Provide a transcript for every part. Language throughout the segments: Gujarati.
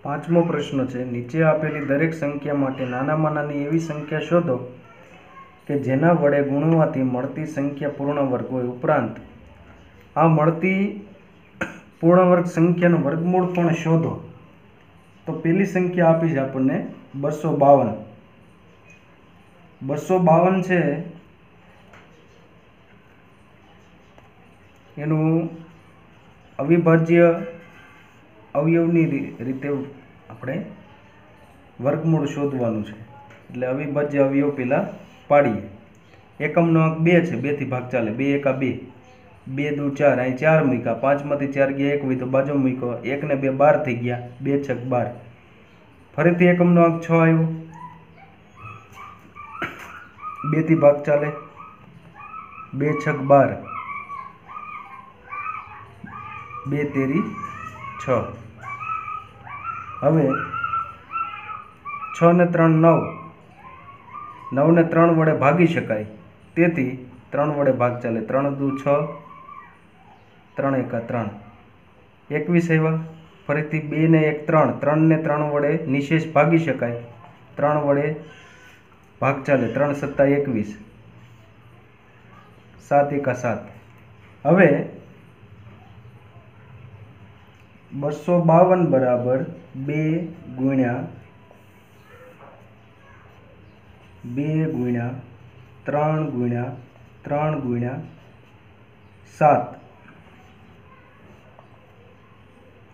પાંચમો પ્રશ્ન છે, નીચે આપેલી દરેક સંખ્યા માટે નાનામાં નાની એવી સંખ્યા શોધો કે જેના વડે ગુણવાથી મળતી સંખ્યા પૂર્ણ વર્ગ હોય. ઉપરાંત આ મળતી પૂર્ણ વર્ગ સંખ્યાનું વર્ગમૂળ પણ શોધો. તો પેલી સંખ્યા આપી છે આપણને 252. 252 છે એનું અવિભાજ્ય અવયવની રીતે આપણે વર્ગમૂળ શોધવાનું છે. એટલે અવિભાજ્ય અવયવ પહેલાં પાડીએ. એકમનો અંક 2 છે, 2 થી ભાગ ચાલે. 2 એકા 2, 2 દુ 4, અહીં 4 મૂક્યા, 5 માંથી 4 ગયા 1 હોય તો બાજુ મૂક્યો, 1 ને 2 12 થઈ ગયા, 2 છક 12. ફરીથી એકમનો અંક 6 આવ્યો, 2 થી ભાગ ચાલે, 2 છક 12, 2 તેરી 6. હવે 6 ને 3 9, 9 ને 3 વડે ભાગી શકાય, તેથી 3 વડે ભાગ ચાલે. 3 દુ 6, 3 એકા 3, 21 આવ્યા. ફરીથી 2 ને 1 3, 3 ને 3 વડે નિશેષ ભાગી શકાય, 3 વડે ભાગ ચાલે. 3 સત્તા 21, 7 એકા 7. હવે 252 બરાબર 2 ગુણ્યા 3 ગુણ્યા 3 ગુણ્યા 7.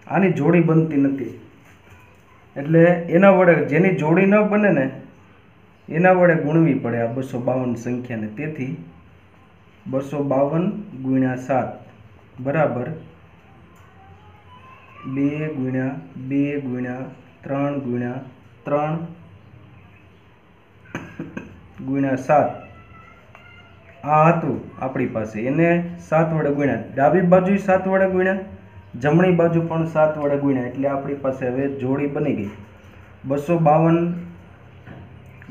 આની જોડી બનતી નથી, એટલે એના વડે જેની જોડી ન બને ને એના વડે ગુણવી પડે આ 252 સંખ્યાને. તેથી 252 ગુણ્યા 7 બરાબર 2 ગુણ્યા 2 ગુણ્યા 3 ગુણ્યા 3 ગુણ્યા 7. આ હતું આપણી પાસે, એને 7 વડે ગુણ્યા. ડાબી બાજુ 7 વડે ગુણ્યા, જમણી બાજુ પણ 7 વડે ગુણ્યા, એટલે આપણી પાસે હવે જોડી બની ગઈ. 252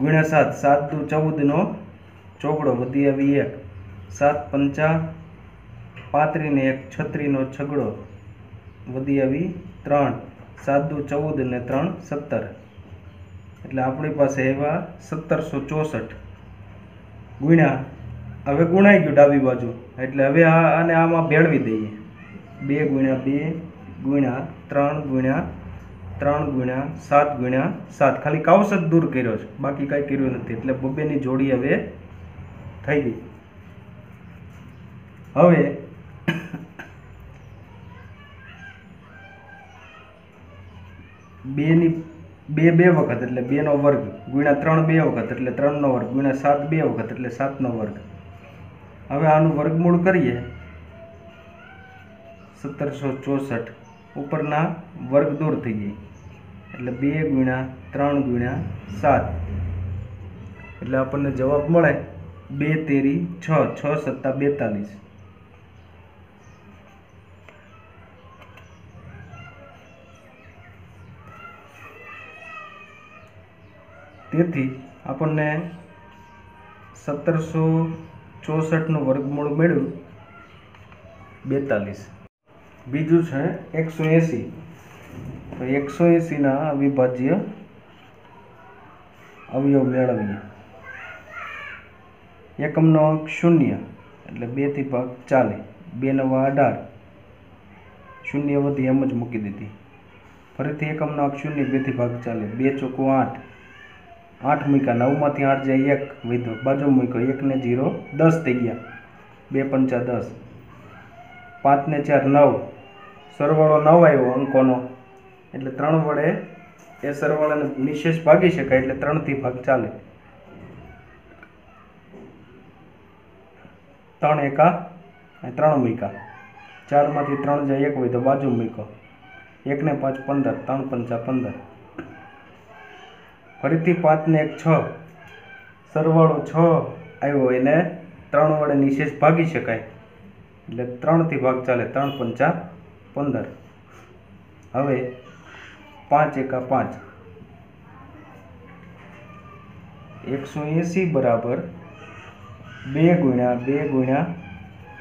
ગુણ્યા 7, 7 દુ 14 નો ચોગડો, વધી આવી 1, 7 પંચા 35 ને 1 36 નો છગડો, વધી આવી 3, 7 દુ 14 ને 3 17. એટલે આપણી પાસે એવા 1764 ગુણ્યા. હવે ગુણાઈ ગયું ડાબી બાજુ, એટલે હવે આને આમાં ભેળવી દઈએ. 2 ગુણ્યા 2 ગુણ્યા 3 ગુણ્યા 3 ગુણ્યા 7 ગુણ્યા 7. ખાલી કાઉસ જ દૂર કર્યો છે, બાકી કાંઈ કર્યું નથી. એટલે બબ્બેની જોડી હવે થઈ ગઈ. હવે 2 2 વખત એટલે 2 નો વર્ગ, ગુણ્યા 3 2 વખત એટલે 3 નો વર્ગ, ગુણ્યા 7 2 વખત એટલે 7 નો વર્ગ. હવે આનું વર્ગમૂળ કરીએ. 1764 ઉપરના વર્ગ દૂર થઈ ગઈ, એટલે 2 ગુણ્યા 3 ગુણ્યા 7, એટલે આપણને જવાબ મળે 2 તેરી 6, 6 સત્તા 42. તેથી આપણને 1764 નું વર્ગમૂળ મળ્યું 42. બીજું છે 180. તો 180 ના અવિભાજ્ય અવયવ મેળવીએ. એકમનો અંક 0 એટલે 2 થી ભાગ ચાલે, 2 નવા 18, 0 વધી એમ જ મૂકી દીધી. ફરીથી એકમનો અંક 0, 2 થી ભાગ ચાલે, 2 ચોખ્ખું 8, 8 મૂક્યા, 9 માંથી 8 જાય 1 વધ્યો, બાજુ મૂક્યો, 1 ને 0 10 થઈ ગયા, 2 પંચા 10, 5 ને 4 9, સરવાળો 9 આવ્યો અંકોનો, એટલે 3 વડે એ સરવાળાને નિશેષ ભાગી શકાય, એટલે 3 થી ભાગ ચાલે. 3 એકા 3 મૂક્યા, 4 માંથી 3 જાય 1 હોય તો બાજુ મૂક્યો, 1 ને 5 15, 3 પંચા 15. ફરીથી 5 ને 1 6, સરવાળો 6 આવ્યો, એને 3 વડે નિશેષ ભાગી શકાય, એટલે 3 થી ભાગ ચાલે, 3 પંચા 15. હવે 5 એકા 5, 180 બરાબર 2 ગુણ્યા 2 ગુણ્યા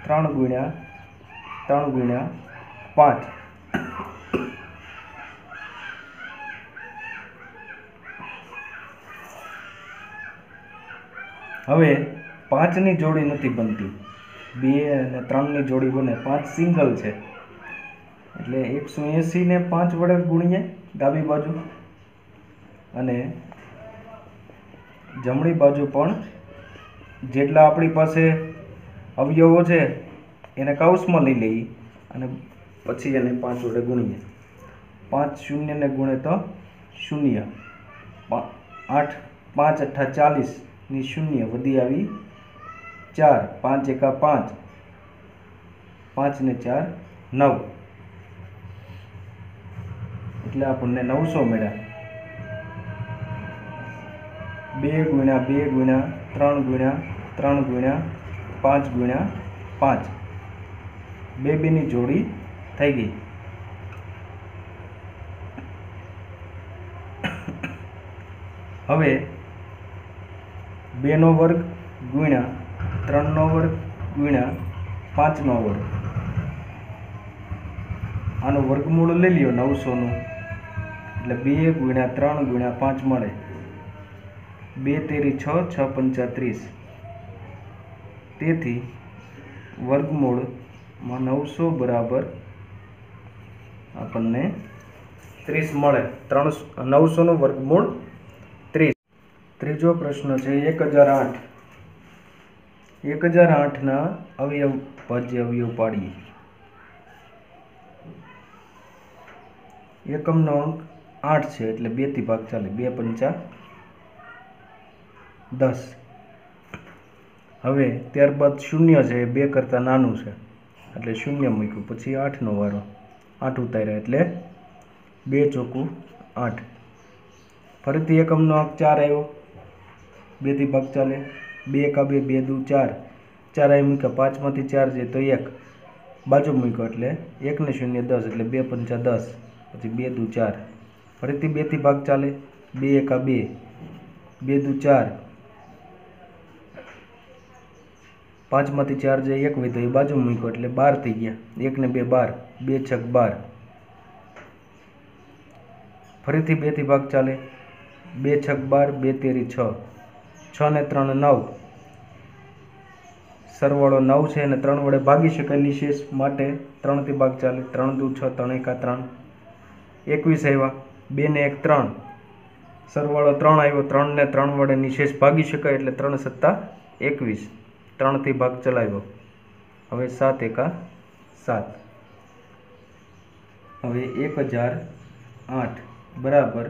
3 ગુણ્યા 3 ગુણ્યા 5. હવે 5ની જોડી નથી બનતી, 2 અને 3ની જોડી બને, 5 સિંગલ છે એટલે 180 ને 5 વડે ગુણીએ ડાબી બાજુ, અને જમણી બાજુ પણ જેટલા આપણી પાસે અવયવો છે એને કૌંસમાં લઈ લઈએ અને પછી એને 5 વડે ગુણીએ. 5 શૂન્યને ગુણે તો 0, 8 5 અઠ્ઠા 40 ની 0 વધી આવી 4, 5 એકા 5, 5 ને 4 9, એટલે આપણને 900 મળ્યા. 2 ગુણ્યા 2 ગુણ્યા 3 ગુણ્યા 3 ગુણ્યા 5 ગુણ્યા 5, 2 ની જોડી થઈ ગઈ. હવે 2 નો વર્ગ ગુણ્યા 3 નો વર્ગ ગુણ્યા 5 નો વર્ગ, આનું વર્ગમૂળ લઈ લ્યો 900 નું, એટલે 2 ગુણ્યા 3 ગુણ્યા 5 મળે. 2 તેરી 6, 6 પંચા 30, તેથી વર્ગમૂળમાં 900 બરાબર આપણને 30 મળે. 900 નું વર્ગમૂળ 30. ત્રીજો પ્રશ્ન છે 1008. 1008 ના અવયવ ભાજ્ય અવયવ પાડીએ. એકમનો અંક 8 છે એટલે 2 થી ભાગ ચાલે, 2 પંચા 10. હવે ત્યારબાદ 0 છે, 2 કરતાં નાનું છે એટલે 0 મૂક્યું, પછી 8 નો વારો, 8 ઉતાર્યા એટલે 2 ચોકું 8. ફરીથી એકમનો અંક 4 આવ્યો, 2 થી ભાગ ચાલે, 2 એકા 2, 2 દુ 4, 4 અહીં મૂક્યા, 5 માંથી 4 છે તો 1 બાજુ મૂક્યો એટલે 1 ને 0 10 એટલે 2 પંચા 10, પછી 2 દુ 4, ફરીથી 2 થી ભાગ ચાલે, 2 એકા 2, 2 દુ 4, 5 માંથી 4 જાય 1 વધ્યો એ બાજુ મૂક્યો એટલે 12 થઈ ગયા, 1 ને 2 12, 2 છક 12, ફરીથી 2 થી ભાગ ચાલે, 2 છક 12, 2 તેરી 6, 6 ને 3 9, સરવાળો 9 છે અને 3 વડે ભાગી શકાય નિશેષ માટે 3 થી ભાગ ચાલે, 3 દુ 6, 3 એકા 3, 21 આવ્યા, 2 ને 1 3, સરવાળો 3 આવ્યો, 3 ને 3 વડે નિશેષ ભાગી શકાય એટલે 3 સત્તા 21, 3 થી ભાગ ચલાવ્યો, હવે 7 એકા 7. હવે 1008 બરાબર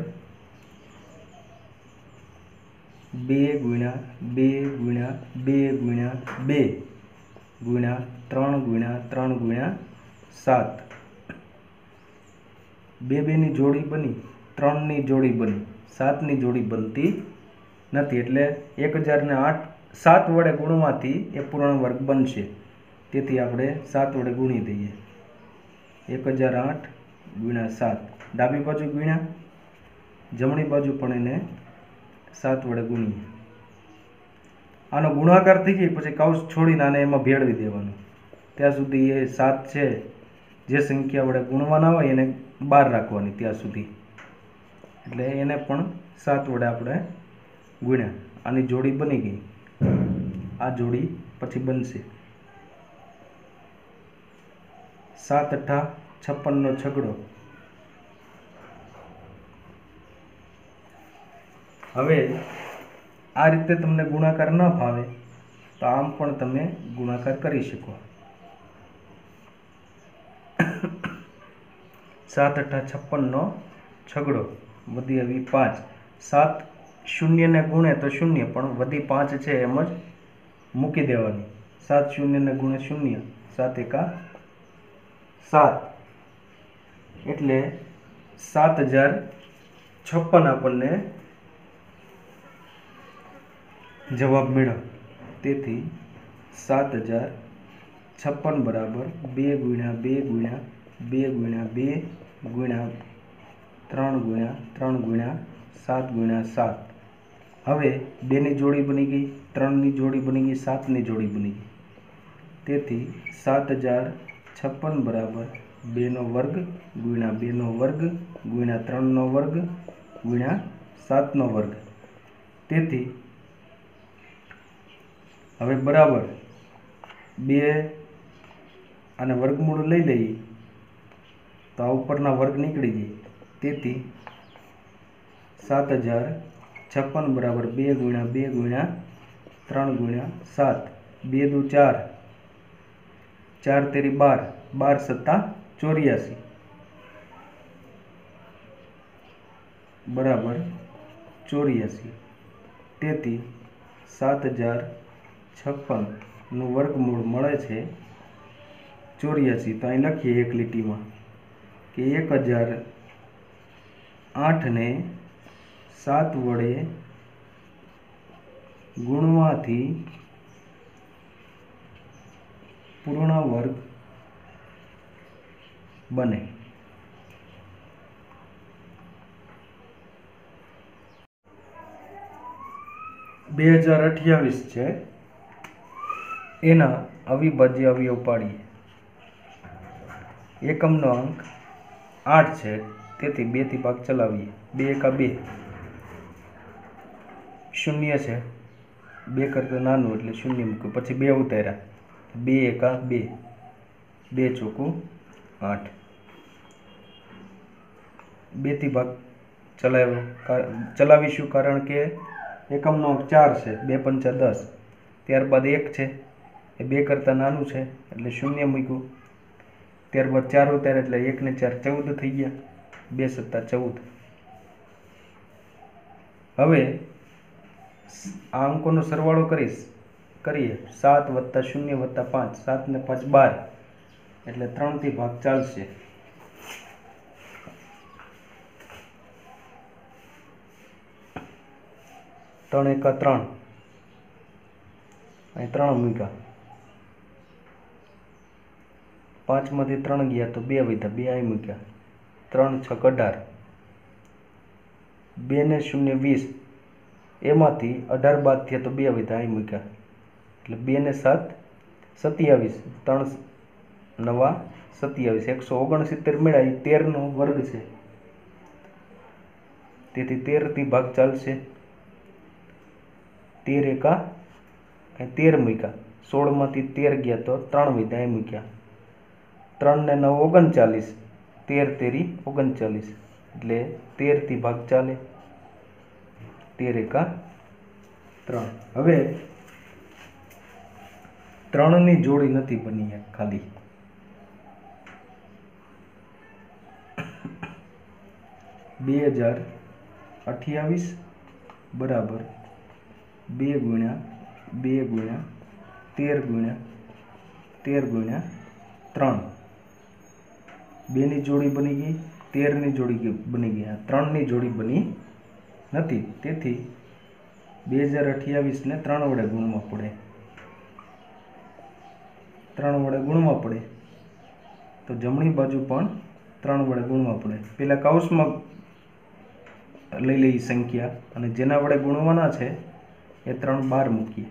2 ગુણ્યા 2 ગુણ્યા 2 ગુણ્યા 2 ગુણ્યા 3 ગુણ્યા 3 ગુણ્યા 7. 2 ની જોડી બની, 3 ની જોડી બની, 7 ની જોડી બનતી નથી એટલે 1008 7 વડે ગુણવાથી એ પૂર્ણ વર્ગ બનશે, તેથી આપણે 7 વડે ગુણી દઈએ. 1008 ગુણ્યા 7, ડાબી બાજુ ગુણ્યા, જમણી બાજુ પણ એને 7 વડે ગુણીએ. આનો ગુણાકાર થઈ જાય પછી કૌંસ છોડીને આને એમાં ભેળવી દેવાનું, ત્યાં સુધી એ 7 છે જે સંખ્યા વડે ગુણવાના હોય એને બહાર રાખવાની ત્યાં સુધી, એટલે એને પણ 7 વડે આપણે ગુણ્યા. આની જોડી બની ગઈ, આ જોડી પછી બનશે 7 અઠ્ઠા 56 નો છગડો. હવે આ રીતે તમને ગુણાકાર ન ફાવે તો આમ પણ તમે ગુણાકાર કરી શકો. 7 અઠ્ઠા 56 નો છગડો વધી આવી 5. 7 શૂન્ય ને ગુણે તો 0, પણ વધી 5 છે એમ જ મૂકી દેવાની. 7 શૂન્ય ને ગુણે 0, 7 એકા 7, એટલે 7056 આપણને જવાબ મળ્યો. તેથી 7056 બરાબર 2 ગુણ્યા 2 ગુણ્યા 2 ગુણ્યા 2 ગુણ્યા 3 ગુણ્યા 3 ગુણ્યા 7 ગુણ્યા 7. હવે 2 ની જોડી બની ગઈ, 3 ની જોડી બની ગઈ, 7 ની જોડી બની ગઈ, તેથી 7056 બરાબર 2 નો વર્ગ ગુણ્યા 2 નો વર્ગ ગુણ્યા 3 નો વર્ગ ગુણ્યા 7 નો વર્ગ. તેથી હવે બરાબર 2 અને વર્ગમૂળ લઈ લઈએ તો આ ઉપરના વર્ગ નીકળી જાય, તેથી 7056 બરાબર 2 ગુણ્યા 2 ગુણ્યા 3 ગુણ્યા 7, 2 દુ 4, 4 તેરી 12, 12 સત્તા 84 બરાબર 84, તેથી 7056 નું વર્ગમૂળ મળે છે 84. તો અહીં લખીએ એક લીટીમાં કે 1008 ને 7 વડે ગુણવાથી પૂર્ણ વર્ગ બને. બે 2028 છે, એના અવિભાજ્ય અવયવ પાડીએ. એકમનો અંક 8 છે, તેથી 2 થી ભાગ ચલાવીએ. 2 એકા 2, શૂન્ય છે, 2 કરતાં નાનું એટલે શૂન્ય મૂક્યું, પછી 2 ઉતાર્યા, 2 એકા 2, 2 ચોકું 8, 2 થી ભાગ ચલાવીશું કારણ કે એકમનો અંક 4 છે, 2 પંચા 10, ત્યારબાદ 1 છે એ 2 કરતાં નાનું છે એટલે શૂન્ય મૂક્યું, ત્યારબાદ 4 ઉતાર્યા એટલે 1 ને 4 14 થઈ ગયા, 2 સત્તા 14. હવે આ અંકોનો સરવાળો કરીએ 7 વત્તા 0 વત્તા 5, 7 ને 5 12, એટલે 3 થી ભાગ ચાલશે. ત્રણ એકા 3, અહીં 3 મૂક્યા, 5 માંથી 3 ગયા તો 2 વધ્યા, 2 અહીં મૂક્યા, 3 6 18, 2 ને 0 20, એમાંથી 18 બાદ થયા તો 2 વધ્યા, અહીં મૂક્યા, એટલે 2 ને 7 27, 3 નવા 27, 169 મળ્યા. એ 13 નો વર્ગ છે, તેથી 13 થી ભાગ ચાલશે. 13 એકા 13 મૂક્યા, 16 માંથી 13 ગયા તો 3 વધ્યા, અહીં મૂક્યા, 3 ને 9 39, 13 તેરી 39, એટલે 13 થી ભાગ ચાલે, 13 એકા 3. હવે 3 ની જોડી નથી બની ખાલી, બે 2028 બરાબર 2 ગુણ્યા 2 ગુણ્યા 13 ગુણ્યા 13 ગુણ્યા 3, 2 ની જોડી બની ગઈ, 13 ની જોડી બની ગઈ, 3 ની જોડી બની નથી, તેથી 2028 ને 3 વડે ગુણવા પડે. 3 વડે ગુણવા પડે તો જમણી બાજુ પણ 3 વડે ગુણવા પડે. પેલા કૌંસમાં લઈ લઈ સંખ્યા અને જેના વડે ગુણવાના છે એ 3 બહાર મૂકીએ.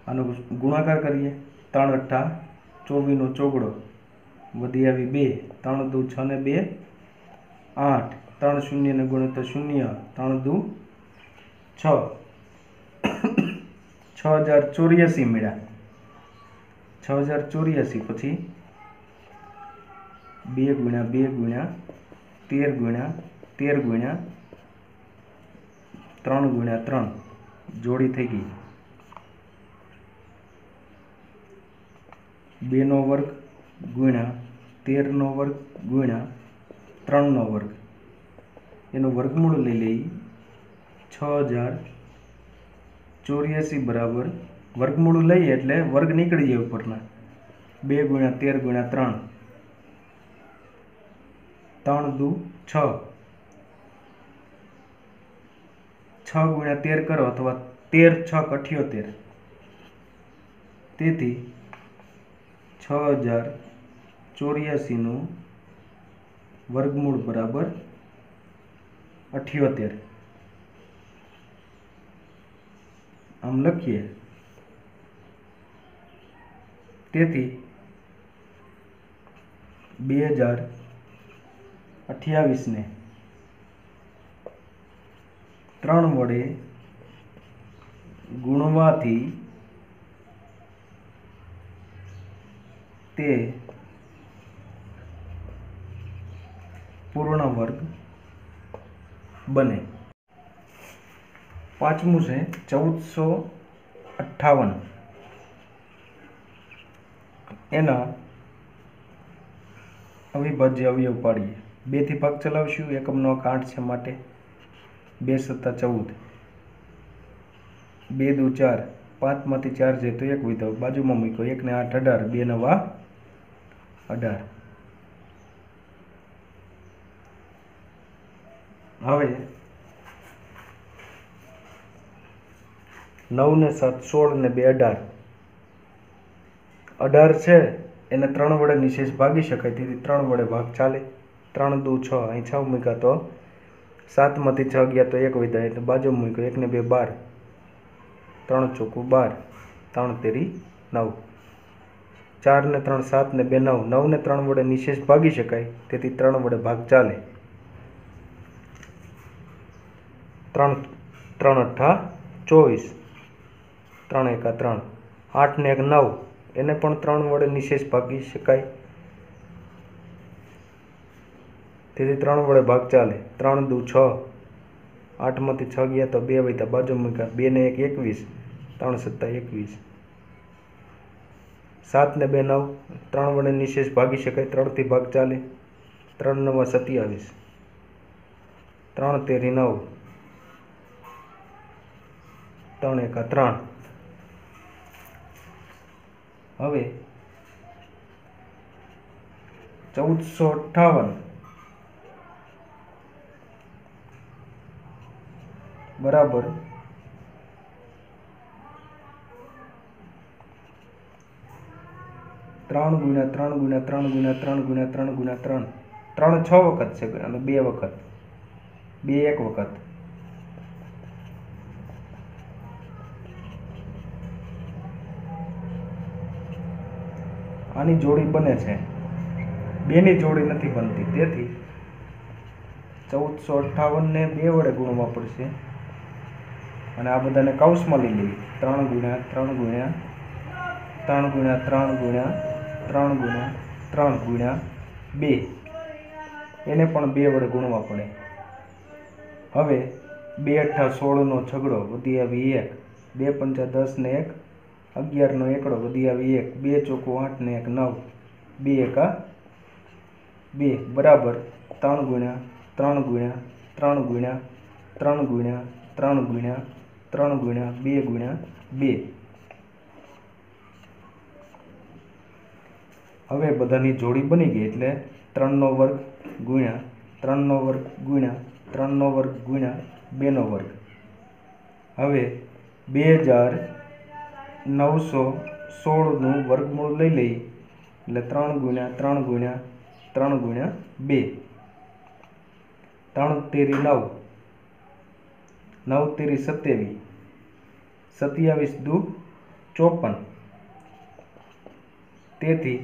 આનો ગુણાકાર કરીએ, 3 અઠ્ઠા 24 નો ચોગડો, વધી આવી 2, 3 દુ 6 ને 2 8, 3 શૂન્ય ને ગુણે તો 0, 3 દુ 6, 6084 મળ્યા. 6084 પછી 2 ગુણ્યા 2 ગુણ્યા 13 ગુણ્યા 13 ગુણ્યા 3 ગુણ્યા 3 જોડી થઈ ગઈ. 2 નો વર્ગ ગુણ્યા 13 નો વર્ગ ગુણ્યા 3 નો વર્ગ, એનું વર્ગમૂળ લઈ લઈ. 6084 બરાબર વર્ગમૂળ લઈએ એટલે વર્ગ નીકળી જાય ઉપરના. 2 ગુણ્યા 13 ગુણ્યા 3, 3 દુ 6, 6 ગુણ્યા 13 કરો અથવા 13 6 78, તેથી 6084 નું વર્ગમૂળ બરાબર 78. આમ લખીએ, તેથી 2028 ને 3 વડે ગુણવાથી તે પૂર્ણ વર્ગ બને. પાંચમું છે 1458. એના અવિભાજ્ય અવયવ પાડીએ. 2 થી ભાગ ચલાવશું. એકમનો અંક 8 છે માટે 2 × 14, 2 દુ 4, 5 માંથી 4 જાય તો 1 વિધો બાજુમાં મૂક્યો. 1 ને 8 18, 2 નવા 18. હવે 9 ને 7 16 ને 2 18. 18 છે એને 3 વડે નિશેષ ભાગી શકાય, તેથી 3 વડે ભાગ ચાલે. 3 દુ 6, અહીં 6 મૂક્યા તો 7 માંથી 6 ગયા તો 1 વિધા એટલે બાજુ મૂક્યો. 1 ને 2 12, 3 ચોકું 12, 3 તેરી 9. 4 ને 3 7 ને 2 9. 9 ને 3 વડે નિશેષ ભાગી શકાય, તેથી 3 વડે ભાગ ચાલે. 3 3 8 24, 3 1 3. 8 ને 1 9, એને પણ 3 વડે નિશેષ ભાગી શકાય, તેથી 3 વડે ભાગ ચાલે. 3 દુ 6, 8 માંથી 6 ગયા તો 2 વધ્યા બાજુ મૂક્યા. 2 ને 1 21, 3 7 21. 7 ને 2 9, 3 વડે નિશેષ ભાગી શકાય, 3 થી ભાગ ચાલે. 3 9 27, 3 તેરી 9, 3 1 3. હવે 1458 બરાબર 3 × 3 × 3 × 3 × 3 × 3. 3 6 વખત છે અને 2 વખત, 2 1 વખત. આની જોડી બને છે, 2 ની જોડી નથી બનતી, તેથી 1458 ને 2 વડે ગુણવા પડશે અને આ બધાને કૌંસમાં લઈ લઈએ. 3 × 3 × 3 × 3 × 3 × 3 × 2. એને પણ 2 વડે ગુણવા પડે. હવે 2 8 16 નો છગડો વધી આવી 1, 2 5 10 ને 1 11 નો એકડો વધી આવી 1, 2 ચોકું 8 ને 1 9, 2 1 2 બરાબર 3 × 3 × 3 × 3 × 3 × 3 × 2 × 2. હવે બધાની જોડી બની ગઈ એટલે 3 નો વર્ગ ગુણ્યા 3 નો વર્ગ ગુણ્યા 3 નો વર્ગ ગુણ્યા 2 નો વર્ગ. હવે 2916 નું વર્ગમૂળ લઈ લઈએ એટલે 3 × 3 × 3 × 2. 3 તેરી 9, 9 તેરી 27, 27 દુ 54. તેથી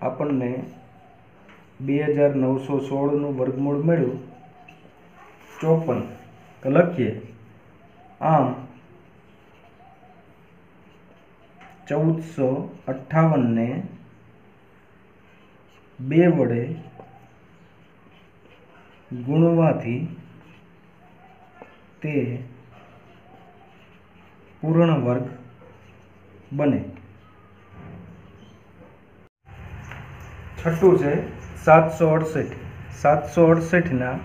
આપણને 2916 નું વર્ગમૂળ મળ્યું 54. તો લખીએ. આમ 1458 ને 2 વડે ગુણવાથી તે પૂર્ણ વર્ગ બને. છઠ્ઠું છે 768. 768 ના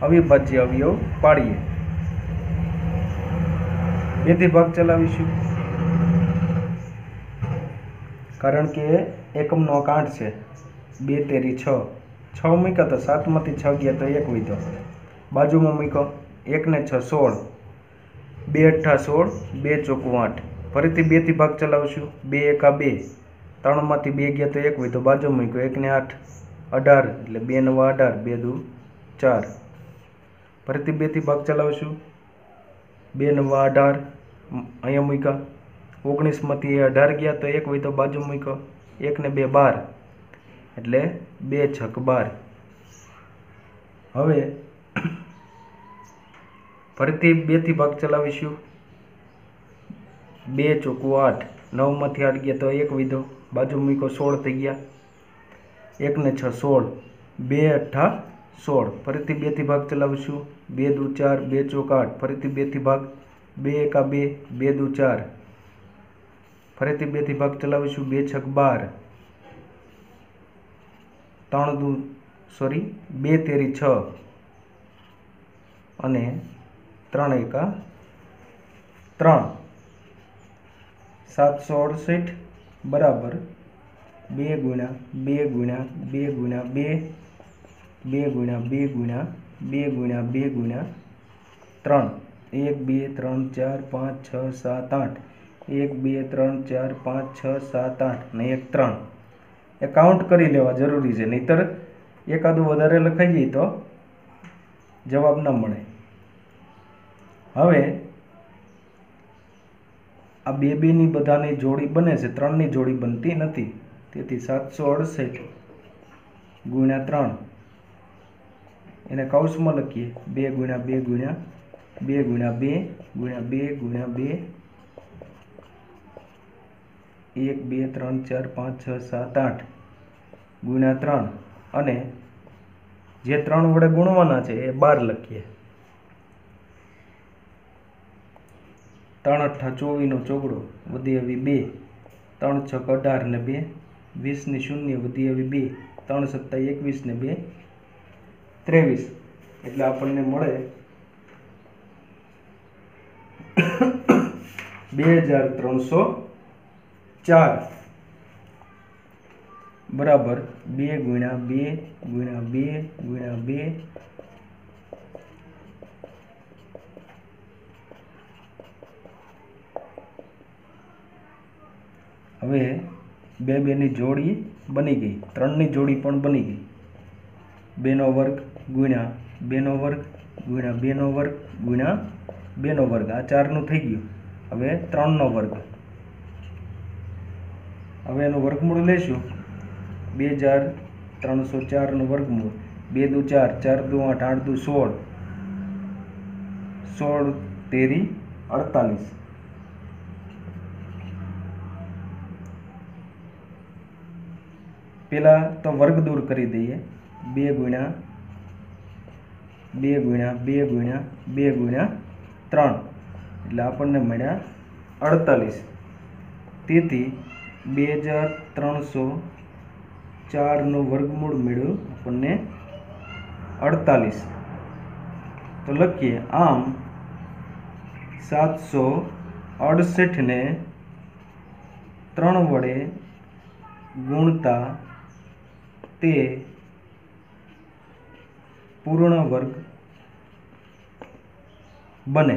અવિભાજ્ય અવયવ પાડીએ. 2 થી ભાગ ચલાવીશું કારણ કે એકમનો અંક 8 છે. 2 તેરી 6, 6 મૂક્યા તો 7 માંથી 6 ગયા તો 1 વિધો બાજુમાં મૂક્યો. 1 ને 6 16, 2 8 16, 2 ચોકું 8. ફરીથી 2 થી ભાગ ચલાવશું. 2 1 2, 3 માંથી 2 ગયા તો 1 વિધો બાજુ મૂક્યો. 1 ને 8 18 એટલે 2 નવા 18, 2 દુ 4. ફરીથી 2 થી ભાગ ચલાવશું. 2 નવા 18 અહીંયા મૂક્યા. 19 માંથી 18 ગયા તો 1 વિધો બાજુ મૂક્યો. 1 ને 2 12 એટલે 2 છક 12. હવે ફરીથી 2 થી ભાગ ચલાવીશું. 2 ચોકુ 8, 9 માંથી 8 ગયા તો 1 વીધો, બાજુ મૂકો 16 થઈ ગયા, 1 ને 6 16, 2 અઠ્ઠા 16, ફરીથી 2 થી ભાગ ચલાવીશું, 2 દુ 4, 2 ચોક 8, ફરીથી 2 થી ભાગ, 2 એકા 2, 2 દુ 4, ફરીથી 2 થી ભાગ ચલાવીશું, 2 છક 12, 2 તેરી 6 અને 3 એકા 3, 768 બરાબર 2 ગુણ્યા 2 ગુણ્યા 2 ગુણ્યા 2, 2 ગુણ્યા 2 ગુણ્યા 2 ગુણ્યા 2 ગુણ્યા 3, 1 2 3 4 5 6 7 8, 1 2 3 4 5 6 7 8 ને 1 3. એ કાઉન્ટ કરી લેવા જરૂરી છે, નહીતર એકાદું વધારે લખાઈ જાય તો જવાબ ન મળે. હવે આ બે ની બધાની જોડી બને છે, 3 ની જોડી બનતી નથી, તેથી 768 ગુણ્યા 3 એને કૌંસમાં લખીએ, 2 ગુણ્યા 2 ગુણ્યા 2 ગુણ્યા 2 ગુણ્યા 2 ગુણ્યા 2, 1 2 3 4 5 6 7 8 ગુણ્યા 3, અને જે 3 વડે ગુણવાના છે એ 12 લખીએ. 3 અઠ્ઠા 24 નો ચોગડો વધી આવી 2, 3 છક 18 ને 2, 20 ની શૂન્ય વધી આવી 2, 3 સત્તા 21 ને 2 23, એટલે આપણને મળે 2304 બરાબર 2 ગુણ્યા 2 ગુણ્યા 2 ગુણ્યા 2, હવે 2 ની જોડી બની ગઈ, 3 ની જોડી પણ બની ગઈ, 2 નો વર્ગ ગુણ્યા 2 નો વર્ગ ગુણ્યા 2 નો વર્ગ ગુણ્યા 2 નો વર્ગ, આ 4 નું થઈ ગયું. હવે 3 નો વર્ગ, હવે એનું વર્ગમૂળ લઈશું, 2304 નું વર્ગમૂળ, 2 દુ 4, 4 દુ 8, 8 દુ 16, 16 તેરી 48. પેલા તો વર્ગ દૂર કરી દઈએ, 2 ગુણ્યા 2 ગુણ્યા 2 ગુણ્યા 2 ગુણ્યા 3, એટલે આપણને મળ્યા 48. તેથી 2304 નું વર્ગમૂળ મળ્યું આપણને 48. તો લખીએ, આમ 768 ને 3 વડે ગુણતા તે પૂર્ણ વર્ગ બને.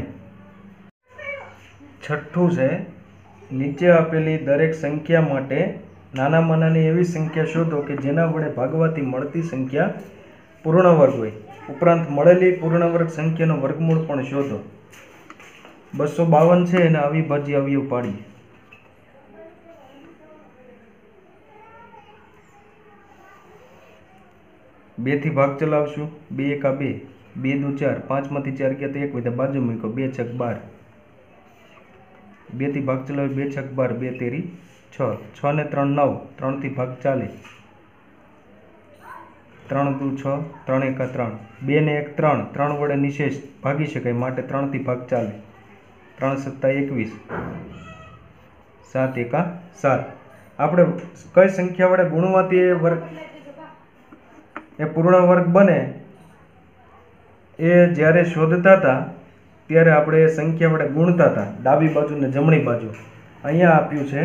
છઠ્ઠું છે, નીચે આપેલી દરેક સંખ્યા માટે નાનામાં નાની એવી સંખ્યા શોધો કે જેના વડે ભાગવાથી મળતી સંખ્યા પૂર્ણ વર્ગ હોય. ઉપરાંત મળેલી પૂર્ણ વર્ગ સંખ્યાનો વર્ગમૂળ પણ શોધો. 252 છે એને અવિભાજ્ય અવયવ પાડીએ. બે થી ભાગ ચલાવશું, 2 એકા 2, 2 દુ 4, 5 માંથી 4 ગયા તો 1 વધે, બાજુ મૂકો, 2 છક 12, 2 થી ભાગ ચલાવી, 2 છક 12, 2 તેરી 6, 6 ને 3 9, 3 થી ભાગ ચાલે, 3 દુ 6, 3 એકા 3, 2 ને 1 3, 3 વડે નિશેષ ભાગી શકાય માટે 3 થી ભાગ ચાલે, 3 સત્તા 21, 7 એકા 7. આપણે કઈ સંખ્યા વડે ગુણવાથી એ પૂર્ણ વર્ગ બને એ જ્યારે શોધતા હતા ત્યારે આપણે એ સંખ્યા વડે ગુણતા હતા, ડાબી બાજુ ને જમણી બાજુ. અહીંયા આપ્યું છે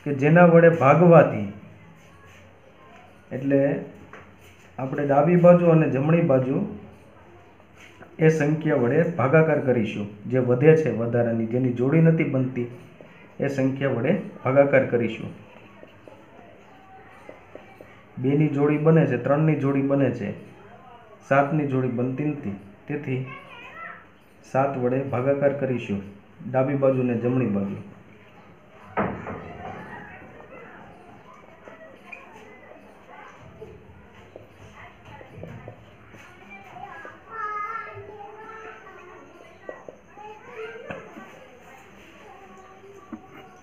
કે જેના વડે ભાગવાથી, એટલે આપણે ડાબી બાજુ અને જમણી બાજુ એ સંખ્યા વડે ભાગાકાર કરીશું. જે વધે છે વધારાની, જેની જોડી નથી બનતી, એ સંખ્યા વડે ભાગાકાર કરીશું. 2 ની જોડી બને છે, 3 ની જોડી બને છે, 7 ની જોડી બનતી નથી, તેથી 7 વડે ભાગાકાર કરીશું, ડાબી બાજુ ને જમણી બાજુ.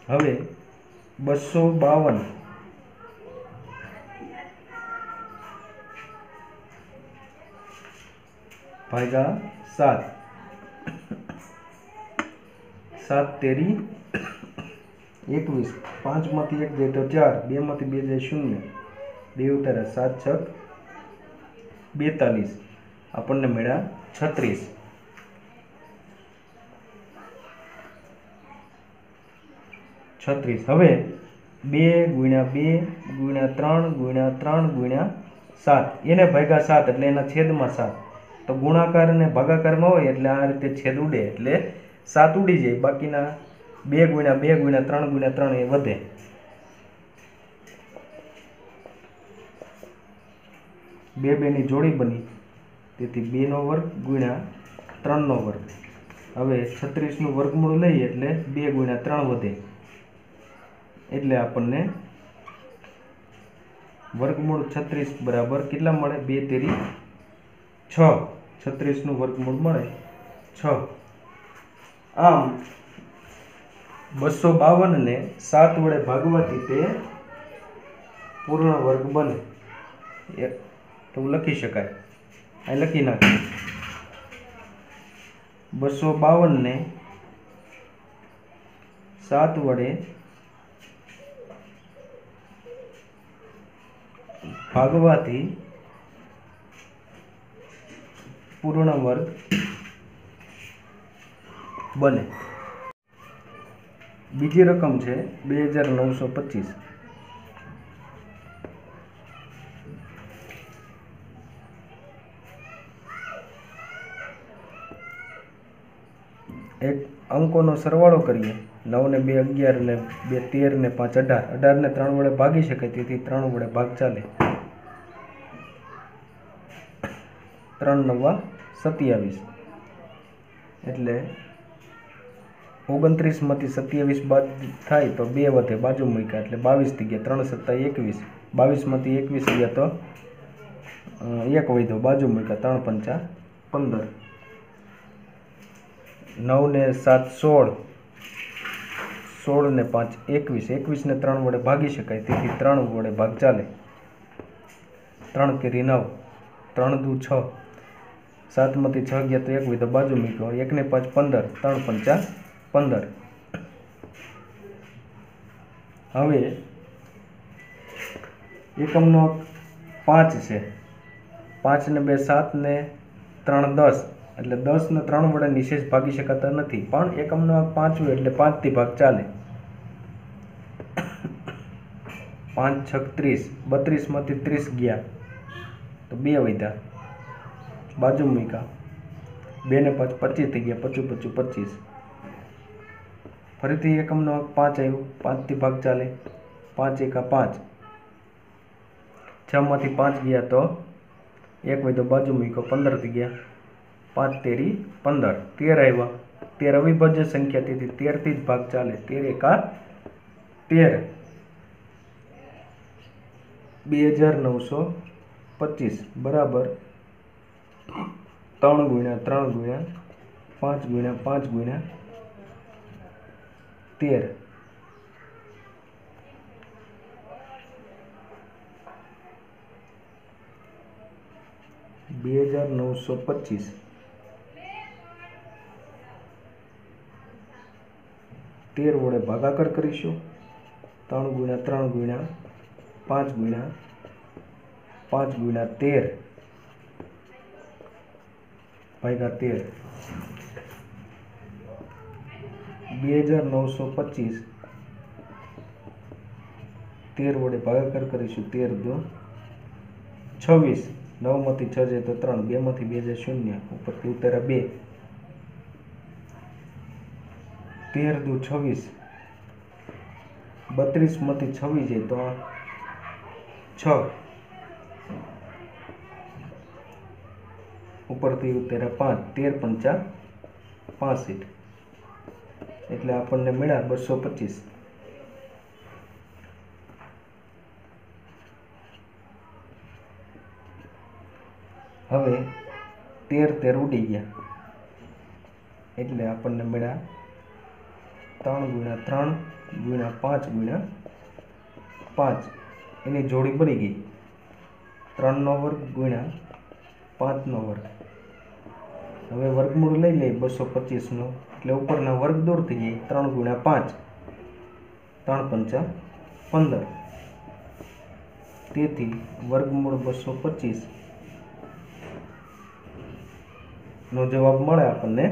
હવે 252 ભાગ્યા 7, 7 તેરી 21, 5 માંથી 1 જાય તો 4, 2 માંથી 2 જાય 0, 2 ઉતાર્યા 7 છક 42, આપણને મળ્યા 36. હવે 2 ગુણ્યા 2 ગુણ્યા 3 ગુણ્યા 3 ગુણ્યા 7 એને ભાગ્યા 7 એટલે એના છેદમાં 7. તો ગુણાકાર અને ભાગાકારમાં હોય એટલે આ રીતે છેદ ઉડે એટલે 7 ઉડી જાય, બાકીના 2 ગુણ્યા 2 ગુણ્યા 3 ગુણ્યા 3 એ વધે. બે બેની જોડી બની, તેથી 2 નો વર્ગ ગુણ્યા 3 નો વર્ગ. હવે 36 નું વર્ગમૂળ લઈએ એટલે 2 ગુણ્યા 3 વધે, એટલે આપણને વર્ગમૂળ 36 બરાબર કેટલા મળે? 2 તેરી 6. 36 નું વર્ગમૂળ મળે 6. આમ 252 ને 7 વડે ભાગવાથી તે પૂર્ણ વર્ગ બને તો લખી શકાય. અહીં લખી નાખીએ 252 ને 7 વડે ભાગવાથી પૂર્ણ વર્ગ બને. બીજી રકમ છે 2925. એક અંકોનો સરવાળો કરીએ. 9 ને 2 11 ને 2 13 ને 5 18. 18 ને 3 વડે ભાગી શકાય, તેથી 3 વડે ભાગ ચાલે. 3 9 27, એટલે 29 માંથી 27 બાદ થાય તો 2 વધે, બાજુ મૂક્યા એટલે 22 થઈ ગયા. 3 7 21, 22 માંથી 21 ગયા તો 1 વધ્યો, બાજુ મૂક્યા. 3 5 15. 9 ને 7 16, 16 ને 5 21, 21 ને 3 વડે ભાગી શકાય, તેથી 3 વડે ભાગ ચાલે. 3 તેરી 9, 3 દુ 6, 7 માંથી 6 ગયા તો 1 વધ્યો, બાજુ મૂક્યો. 1 ને 5 15, 3 5 15. હવે એકમનો 5 છે. 5 ને 2 7 ને 3 10, એટલે 10 ને 3 વડે નિશેષ ભાગી શકાતા નથી, પણ એકમનો 5 હોય એટલે 5 થી ભાગ ચાલે. 5 6 30, 32 માંથી 30 ગયા તો 2 વધ્યા, બાજુ મૂક્યા. 2 ને 5 25 થઈ ગયા, 25 25 25. ફરીથી એકમનો 5 આવ્યું, 5 થી ભાગ ચાલે. 5 એકા 5, 6 માંથી 5 ગયા તો 1 વધ્યો, બાજુ મૂક્યો. 15 થઈ ગયા. 5 તેરી 15, 13 આવ્યા. 13 અવિભાજ્ય સંખ્યા, તેથી 13 થી જ ભાગ ચાલે. 13 એકા 13. 2925 બરાબર 3 ગુણ્યા 3 ગુણ્યા 5 ગુણ્યા 5 ગુણ્યા 13. $2925. 13 વડે ભાગાકાર કરીશું. 3 ગુણ્યા 3 ગુણ્યા 5 ગુણ્યા 5 ગુણ્યા 13 ભાગ્યા 13. 2925 13 વડે ભાગાકાર કરીશું. 13 દુ 26, 9 માંથી 6 જાય તો 3, 2 માંથી 2 જાય 0, ઉપરથી ઉતાર્યા 2. 13 દુ 26, 32 માંથી 26 જાય તો 6, ઉપરથી ઉતાર્યા 5. 13 5 65, એટલે આપણને મળ્યા 225. હવે 13 13 ઉડી ગયા, એટલે આપણને મળ્યા 3 × 3 × 5 × 5 એની જોડી બની ગઈ 3 નો વર્ગ ગુણ્યા 5 નો વર્ગ। હવે વર્ગમૂળ લઈ લઈએ 225 નો એટલે ઉપરના વર્ગ દૂર થઈ જાય 3 × 5 3 × 5 15 તેથી વર્ગમૂળ 225 નો જવાબ મળે આપણને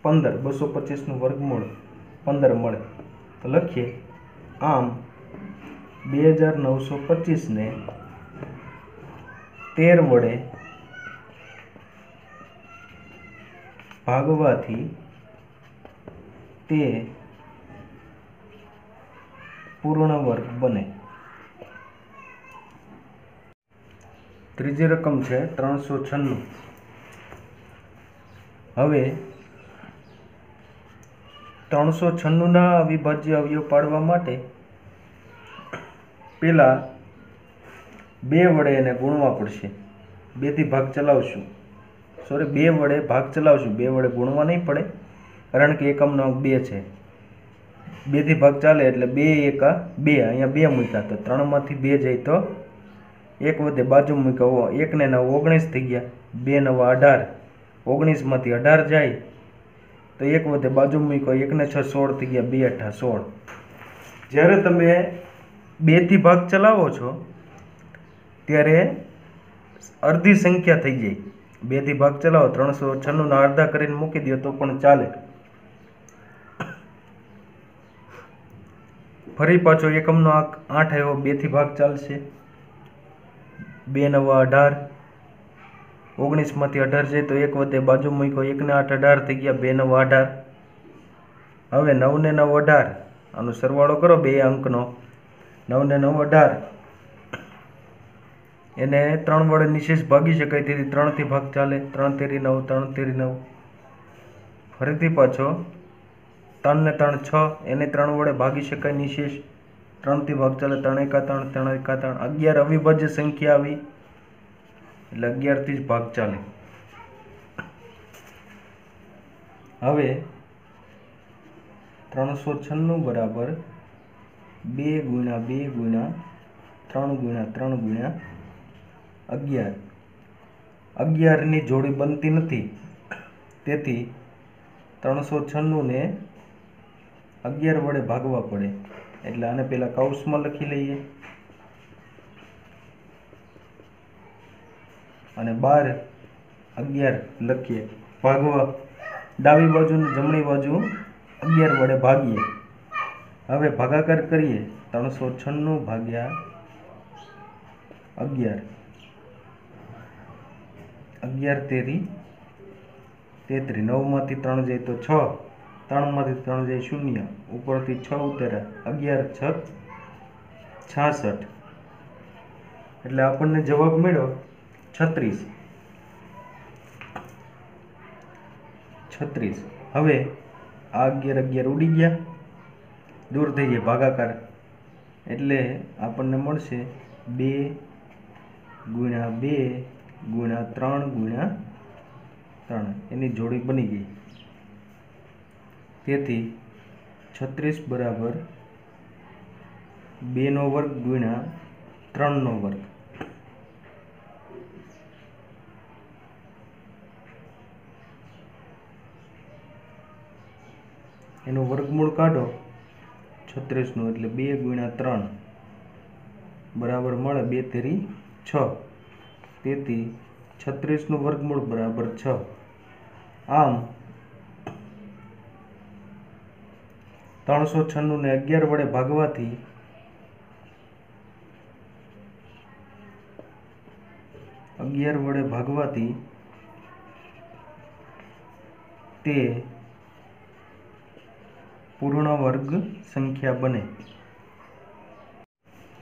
15। 225 નું વર્ગમૂળ 15 મળે તો લખીએ આમ 2925 ને 13 વડે ભાગવાથી તે પૂર્ણ વર્ગ બને। ત્રીજી રકમ છે 396। હવે 396 ના અવિભાજ્ય અવયવ પાડવા માટે પેલા 2 વડે એને ગુણવા પડશે। 2 થી ભાગ ચલાવશું, સોરી 2 વડે ભાગ ચલાવશું, 2 વડે ગુણવા નહીં પડે કારણ કે એકમનો અંક 2 છે। 2 થી ભાગ ચાલે એટલે 2 એકા 2, અહીંયા 2 મૂક્યા તો 3 માંથી 2 જાય તો 1 વધે, બાજુ મૂક્યો 1 ને 9 19 થઈ ગયા, 2 9 18, 19 માંથી 18 જાય તો 1 વધે, બાજુ મૂક્યો 1 ને 6 16 થઈ ગયા, 2 8 16। જ્યારે તમે 2 થી ભાગ ચલાવો છો ત્યારે અડધી સંખ્યા થઈ જાય। 2 થી ભાગ ચલાવો 396 ના અડધા કરીને મૂકી દો તો પણ ચાલે। ફરી પાછો એકમનો આંક 8 આવ્યો, 2 થી ભાગ ચાલશે, 2 9 18, 19 માંથી 18 જાય તો 1 વધે, બાજુ મૂક્યો 1 ને 8 18 થઈ ગયા, 2 9 18। હવે 9 ને 9 18 આનો સરવાળો કરો બે અંકનો, 9 ને 9 18 એને 3 વડે નિશેષ ભાગી શકાય તેથી 3 થી ભાગ ચાલે, 3 તેરી 9 3 તેરી 9। ફરીથી પાછો 3 ને 3 6 એને 3 વડે ભાગી શકાય નિશેષ, 3 થી ભાગ ચાલે, 3 એકા 3 3 એકા 3 11 અવિભાજ્ય સંખ્યા આવી એટલે 11 થી જ ભાગ ચાલે। હવે 396 બરાબર 2 × 2 × 3 × 3 × 11। 11 ની જોડી બનતી નથી તેથી 396 ને 11 વડે ભાગવા પડે એટલે આને પહેલા કૌંસમાં લખી લઈએ અને 12 11 લખીએ। ભાગવા ડાબી બાજુ અને જમણી બાજુ 11 વડે ભાગીએ। હવે ભાગાકાર કરીએ 396 ભાગ્યા 11, 11 તેરી 33, 9 માંથી 3 જાય તો 6, 3 માંથી 3 જાય 0, ઉપરથી 6 ઉતાર્યા, 11 6 66 એટલે આપણને જવાબ મળ્યો 36। હવે આ 11 11 ઉડી ગયા, દૂર થઈ જાય ભાગાકાર એટલે આપણને મળશે 2 × 2 × 3 × 3 એની જોડી બની ગઈ। તેથી 36 બરાબર 2 નો વર્ગ ગુણ્યા 3 નો વર્ગ। એનું વર્ગમૂળ કાઢો 36 નું એટલે 2 × 3 બરાબર મળે 2 તેરી 6, તેથી 36 નું વર્ગમૂળ બરાબર 6। આમ 396 ને 11 વડે ભાગવાથી તે પૂર્ણ વર્ગ સંખ્યા બને।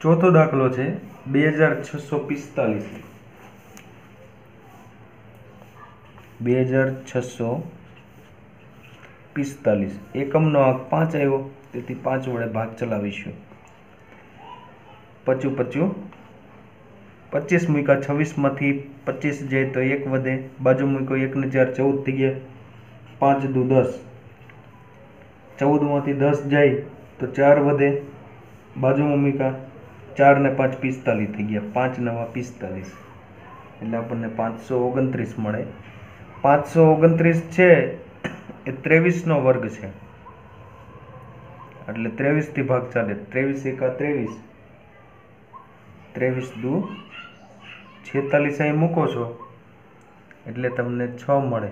ચોથો દાખલો છે 2645। 2645 એકમનો આંક 5 આવ્યો તેથી 5 વડે ભાગ ચલાવીશું। 25 25 મૂક્યા, 26 માંથી 25 જાય તો 1 વધે, બાજુ મૂક્યો 1 ને 4 14 થઈ ગયા, 5 દુ 10, 14માંથી 10 જાય તો 4 વધે, બાજુમાં મૂક્યા, 4 ને 5 45 થઈ ગયા, 5 નવા 45, એટલે આપણને 529 મળે. 529 છે એ 23નો વર્ગ છે, એટલે 23 થી ભાગ ચાલે. 23 એકા 23, 23 દુ 46 અહીં મૂકો છો એટલે તમને 6 મળે.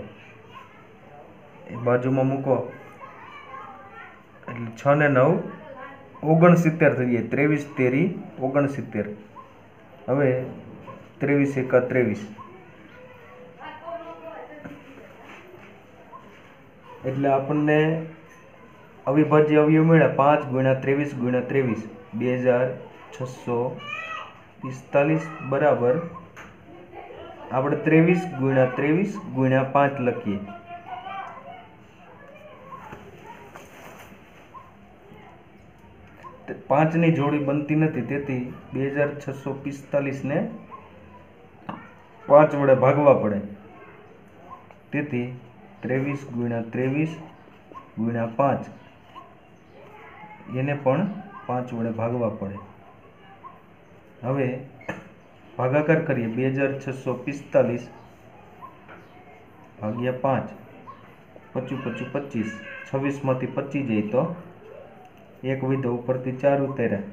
એ બાજુમાં મૂકો એટલે 6 ને 9 69 થઈ જાય. 23 તેરી 69. હવે 23 એકા 23, એટલે આપણને અવિભાજ્ય અવયવ મળ્યા 5 ગુણ્યા 23 ગુણ્યા 23, 2645 બરાબર આપણે 23 ગુણ્યા 23 ગુણ્યા 5 લખીએ. પાંચની જોડી બનતી નથી, તેથી 2645 ને 5 વડે ભાગવા પડે. તેથી 23 ગુણ્યા 23 ગુણ્યા 5 એને પણ 5 વડે ભાગવા પડે. હવે ભાગાકાર કરીએ. 2645 ભાગ્યા 5, 25 25, 26માંથી 25 જાય તો 1 વિધો ઉપરથી 4 ઉતાર્યા,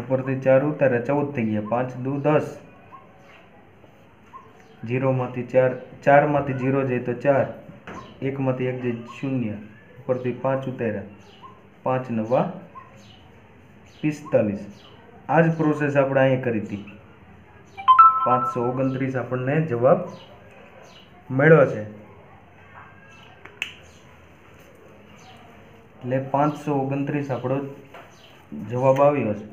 ઉપરથી 4 ઉતાર્યા, 14 થઈ ગયા. 5 દુ 10, 0માંથી 4, 4માંથી 0 જાય તો 4, 1માંથી 1 જાય 0, ઉપરથી 5 ઉતાર્યા, 5 નવા 45. આ જ પ્રોસેસ આપણે અહીંયા કરી હતી. 529 આપણને જવાબ મળ્યો છે. એટલે 529 આપણો જવાબ આવ્યો છે.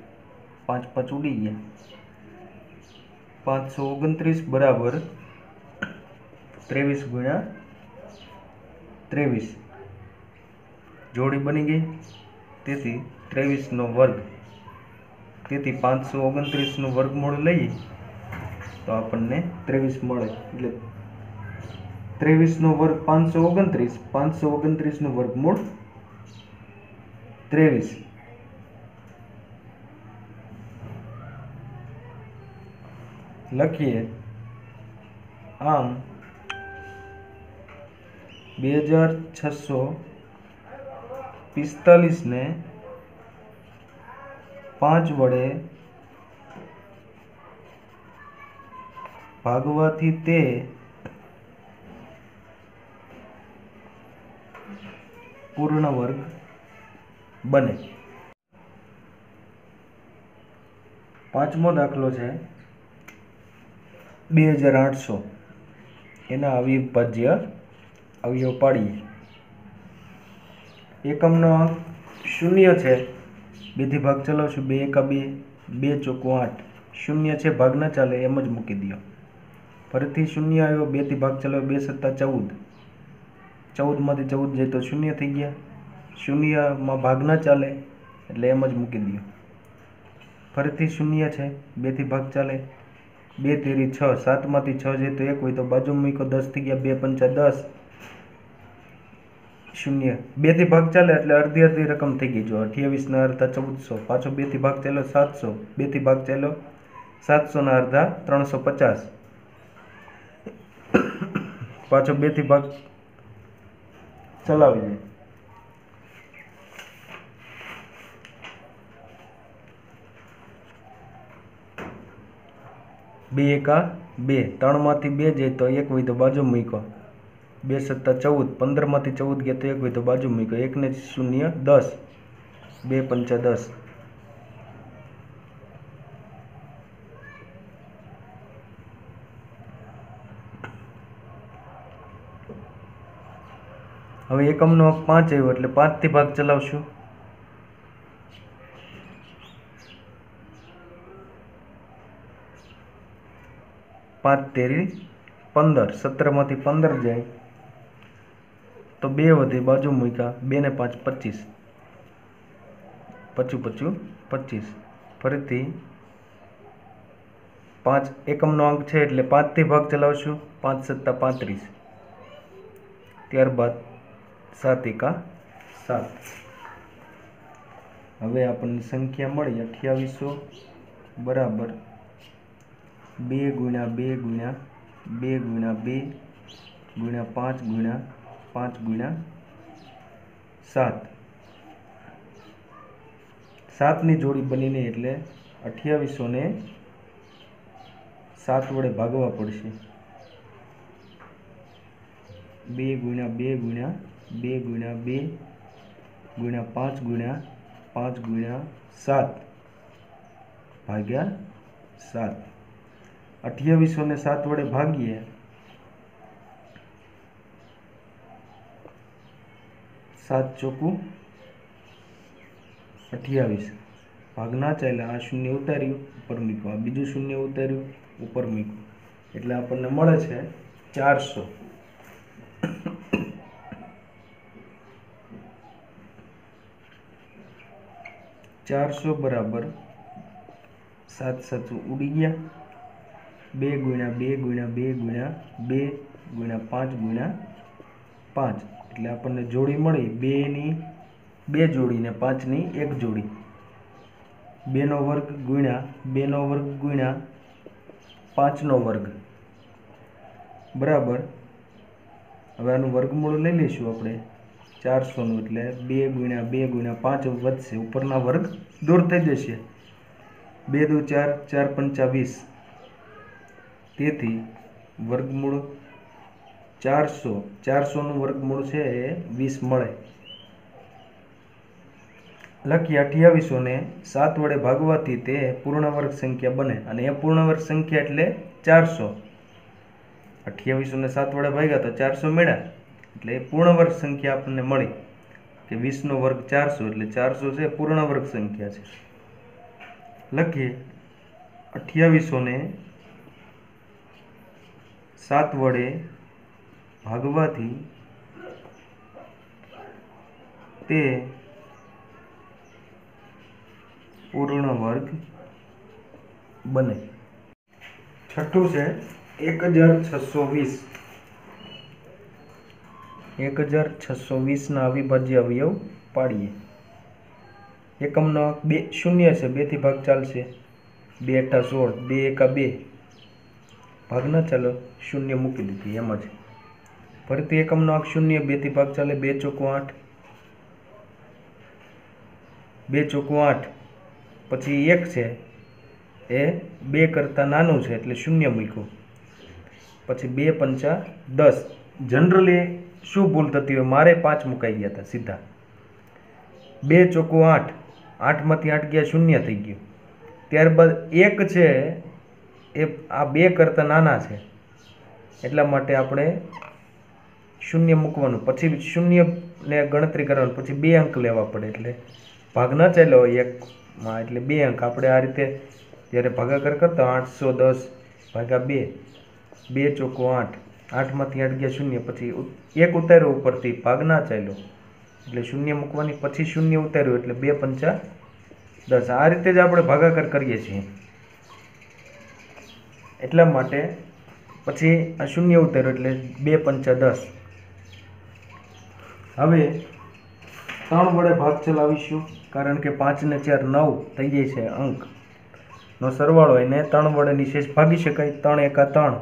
5 5 ઉડી ગયા. 529 બરાબર 23 ગુણ્યા 23 જોડી બની ગઈ. તેથી 23નો વર્ગ. તેથી 529નું વર્ગમૂળ લઈએ તો આપણને 23 મળે. એટલે 23નો વર્ગ 529, 529નું વર્ગમૂળ 23. લખીએ. આમ 2645 ને 5 વડે ભાગવાથી તે પૂર્ણ વર્ગ બને. પાંચમો દાખલો છે 2800. એના અવિભાજ્ય અવયવ પાડીએ. એકમનો અંક 0 છે, 2 થી ભાગ ચલાવશું. 2 એકા 2, 2 ચોકું 8. 0 છે, ભાગ ના ચાલે, એમ જ મૂકી દો. ફરીથી 0 આવ્યો, 2 થી ભાગ ચલાવ્યો, 2 સત્તા 14, 14માંથી 14 જાય તો 0 થઈ ગયા. 0માં ભાગ ના ચાલે એટલે એમ જ મૂકી દો. ફરીથી 0 છે, 2 થી ભાગ ચાલે, 2 તેરી 6, 7માંથી 6 જાય તો 1 હોય તો બાજુમાં મૂકો, 10 થઈ ગયા. 2 પંચા 10, 0. 2 થી ભાગ ચાલે એટલે અડધી અડધી રકમ થઈ ગઈ. જો 28 ના અડધા 1400, પાછો 2 થી ભાગ ચાલ્યો 700, 2 થી ભાગ ચાલ્યો 700 ના અડધા 350, પાછો 2 થી ભાગ ચલાવી જાય. બે એકા 2, 3માંથી 2 જાય તો 1 હોય તો બાજુ મૂકો. 2 સત્તા 14, 15માંથી 14 ગયા તો 1 હોય તો બાજુ મૂકો. 1 ને 0 10, 2 પંચા 10. હવે એકમનો અંક 5 આવ્યો એટલે 5 થી ભાગ ચલાવશું. 5 તેરી 15, 17માંથી 15 જાય તો 2 વધે, બાજુ મૂક્યા. 2 ને 5 25, 25 25. ફરીથી 5 એકમનો અંક છે એટલે 5 થી ભાગ ચલાવશું. 5 સત્તા 35, ત્યારબાદ 7 એકા 7. હવે આપણને સંખ્યા મળી 2800 બરાબર 2 ગુણ્યા 2 ગુણ્યા 2 ગુણ્યા 2 ગુણ્યા 5 ગુણ્યા 5 ગુણ્યા 7. 7ની જોડી બનીને એટલે 2800 ને 7 વડે ભાગવા પડશે. 2 ગુણ્યા 2 ગુણ્યા 2 ગુણ્યા 2 ગુણ્યા 5 ગુણ્યા 5 ગુણ્યા 7 ભાગ્યા 7. 2800 ને 7 વડે ભાગીએ 7 ચોકું 28. ભાગના ચાલ્યા, આ શૂન્ય ઉતાર્યું ઉપર મૂક્યું, આ બીજું શૂન્ય ઉતાર્યું ઉપર મૂક્યું, એટલે આપણને મળે છે 400. 400 બરાબર 7 7 ઉડી ગયા, 2 ગુણ્યા 2 ગુણ્યા 2 ગુણ્યા 2 ગુણ્યા 5 ગુણ્યા 5, એટલે આપણને જોડી મળી 2ની 2 જોડી ને 5ની 1 જોડી. 2નો વર્ગ ગુણ્યા 2નો વર્ગ ગુણ્યા 5નો વર્ગ બરાબર. હવે આનું વર્ગમૂળ લઈ લઈશું આપણે 400નું, એટલે 2 ગુણ્યા 2 ગુણ્યા 5 વધશે, ઉપરના વર્ગ દૂર થઈ જશે. 2 દુ 4, 4 પંચા 20, તેથી વર્ગમૂળ 400, 400નું વર્ગમૂળ છે એ 20 મળે. લખીએ 2800 ને 7 વડે ભાગવાથી તે પૂર્ણ વર્ગ સંખ્યા બને, અને એ પૂર્ણ વર્ગ સંખ્યા એટલે 400. 2800 ને 7 વડે ભાગ્યા તો 400 મળ્યા, એટલે એ પૂર્ણ વર્ગ સંખ્યા આપણને મળી કે 20નો વર્ગ 400, એટલે 400 છે પૂર્ણ વર્ગ સંખ્યા છે. લખીએ 2800 ને 7 વડે ભાગવાથી તે પૂર્ણ વર્ગ બને. છઠ્ઠું છે 1620. 1620 ના અવિભાજ્ય અવયવ પાડીએ. એકમનો 2 શૂન્ય છે, 2 થી ભાગ ચાલશે, 2 × 16, 2 એકા 2, ભાગ ના ચાલો શૂન્ય મૂકી દીધી એમ જ. ફરીથી એકમનો આંક શૂન્ય, 2 થી ભાગ ચાલે, 2 ચોકું 8, 2 ચોકું 8, પછી 1 છે એ 2 કરતાં નાનું છે એટલે શૂન્ય મૂક્યું, પછી 2 પંચા 10. જનરલી શું ભૂલ થતી હોય, મારે 5 મુકાઈ ગયા હતા સીધા. 2 ચોકું 8, 8માંથી 8 ગયા શૂન્ય થઈ ગયું. ત્યારબાદ 1 છે એ આ 2 કરતાં નાના છે, એટલા માટે આપણે શૂન્ય મૂકવાનું, પછી શૂન્યને ગણતરી કરવાનું, પછી 2 અંક લેવા પડે, એટલે ભાગ ના ચાલ્યો હોય 1માં એટલે 2 અંક. આપણે આ રીતે જ્યારે ભાગાકાર કરતા 810 ભાગ્યા 2, 2 ચોકું 8, 8માંથી 8 ગયા શૂન્ય, પછી 1 ઉતાર્યો ઉપરથી, ભાગ ના ચાલ્યો એટલે શૂન્ય મૂકવાની, પછી શૂન્ય ઉતાર્યું એટલે 2 પંચા 10. આ રીતે જ આપણે ભાગાકાર કરીએ છીએ, એટલા માટે પછી આ શૂન્ય ઉતાર્યો એટલે 2 પંચા 10. હવે 3 વડે ભાગ ચલાવીશું, કારણ કે 5 ને 4 9 થઈ જાય છે અંકનો સરવાળો, એને 3 વડે નિશેષ ભાગી શકાય. 3 એકા 3,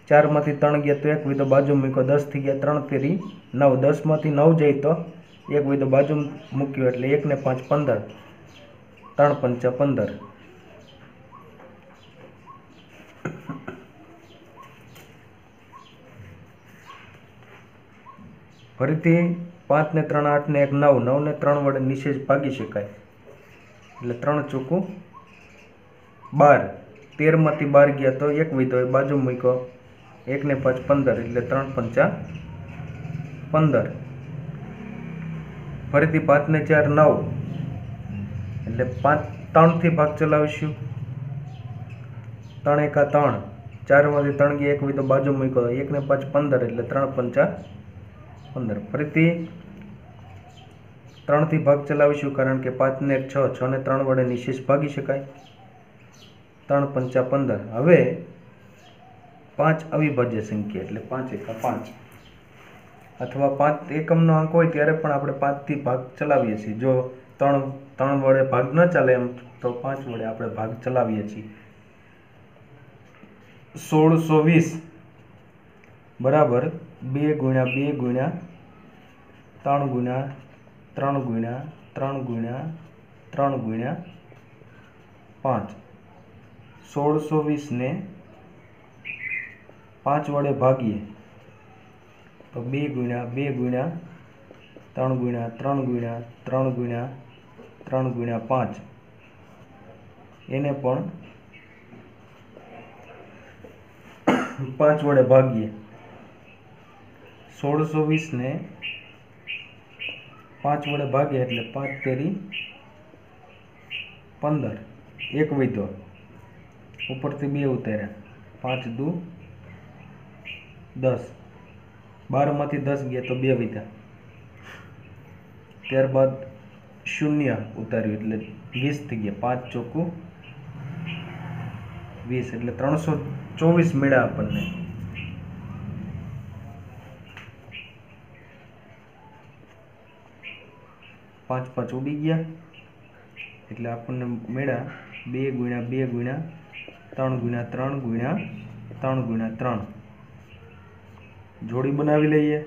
4માંથી 3 ગયા તો 1 વિધો બાજુ મૂક્યો, 10 થઈ ગયા, 3 તેરી 9, 10માંથી 9 જાય તો 1 વિધો બાજુ મૂક્યો એટલે 1 ને 5 15, 3 પંચા 15. ફરીથી 5 ને 3 8 ને 1 9, 9 ને 3 વડે નિશેષ ભાગી શકાય એટલે 3 ચોકું 12, 13માંથી 12 ગયા તો 1 વિધો એ બાજુ મૂક્યો, 1 ને 5 15 એટલે 3 પંચા 15. ફરીથી 5 ને 4 9 એટલે 3 થી ભાગ ચલાવીશું, 3 એકા 3, 4માંથી 3 ગયા 1 વિધો બાજુ મૂક્યો, 1 ને 5 15 એટલે 3 પંચા 15. ફરીથી 3 થી ભાગ ચલાવીશું, કારણ કે 5 ને 6, 6 ને 3 વડે નિશેષ ભાગી શકાય, 3 પંચા 15. હવે 5 અવિભાજ્ય સંખ્યા એટલે 5 એકા 5 અથવા 5 એકમનો અંક હોય ત્યારે પણ આપણે 5 થી ભાગ ચલાવીએ છીએ। જો 3 વડે ભાગ ન ચાલે એમ તો 5 વડે આપણે ભાગ ચલાવીએ છીએ। 1620 બરાબર 2 ગુણ્યા 2 ગુણ્યા 3 ગુણ્યા 3 ગુણ્યા 3 ગુણ્યા 3 ગુણ્યા 5। 1620 ને 5 વડે ભાગીએ તો 2 ગુણ્યા 2 ગુણ્યા 3 ગુણ્યા 3 ગુણ્યા 3 ગુણ્યા 3 ગુણ્યા 5 એને પણ 5 વડે ભાગીએ। 1620 ને 5 વડે ભાગીએ એટલે 5 તેરી 15 એક વધ્યો ઉપરથી 2 ઉતાર્યા 5 દુ 10 12 માંથી 10 ગયા તો 2 વધ્યા ત્યારબાદ 0 ઉતાર્યું એટલે 20 થઈ ગયા 5 ચોકું 20 એટલે 324 મળ્યા આપણને। 5 5 ઉડી ગયા એટલે આપણને મળ્યા 2 ગુણ્યા 2 ગુણ્યા 3 ગુણ્યા 3 ગુણ્યા 3 ગુણ્યા 3 જોડી બનાવી લઈએ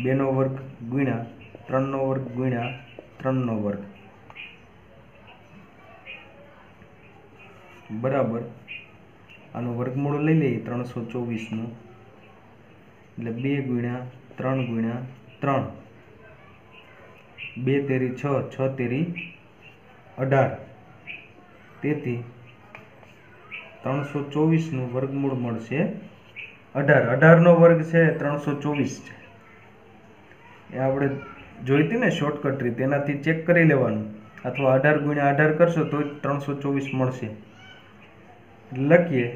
2 નો વર્ગ ગુણ્યા 3 નો વર્ગ ગુણ્યા 3 નો વર્ગ બરાબર આનો વર્ગમૂળ લઈ લઈએ 324 નું એટલે 2 ગુણ્યા 3 ગુણ્યા 3 2 તેરી 6 6 તેરી 18 તેથી 324 નું વર્ગમૂળ મળશે 18 18 નો વર્ગ છે 324 છે એ આપણે જોઈતી ને શોર્ટકટ રીત એનાથી ચેક કરી લેવાનું અથવા 18 ગુણ્યા 18 કરશો તો 324 મળશે લખીએ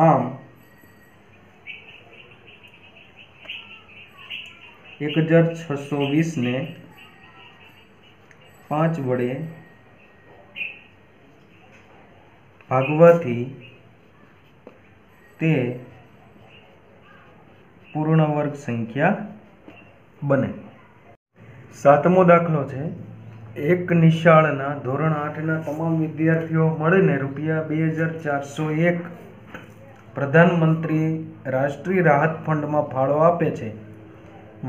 આમ 1620 ને 5 વડે ભાગવાથી તે પૂર્ણ વર્ગ સંખ્યા બને। 7મો દાખલો છે એક નિશાળના ધોરણ 8ના તમામ વિદ્યાર્થીઓ મળીને ₹2401 પ્રધાનમંત્રી રાષ્ટ્રીય રાહત ફંડમાં ફાળો આપે છે।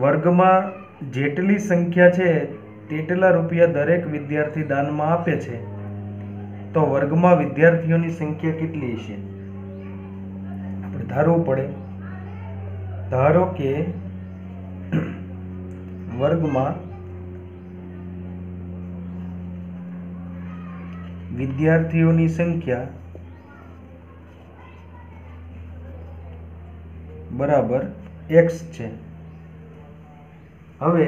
વર્ગમાં જેટલી સંખ્યા છે તેટલા રૂપિયા દરેક વિદ્યાર્થી દાનમાં આપે છે તો વર્ગમાં વિદ્યાર્થીઓની સંખ્યા કેટલી હશે આપણે ધારવું પડે। ધારો કે વર્ગમાં વિદ્યાર્થીઓની સંખ્યા બરાબર x છે। હવે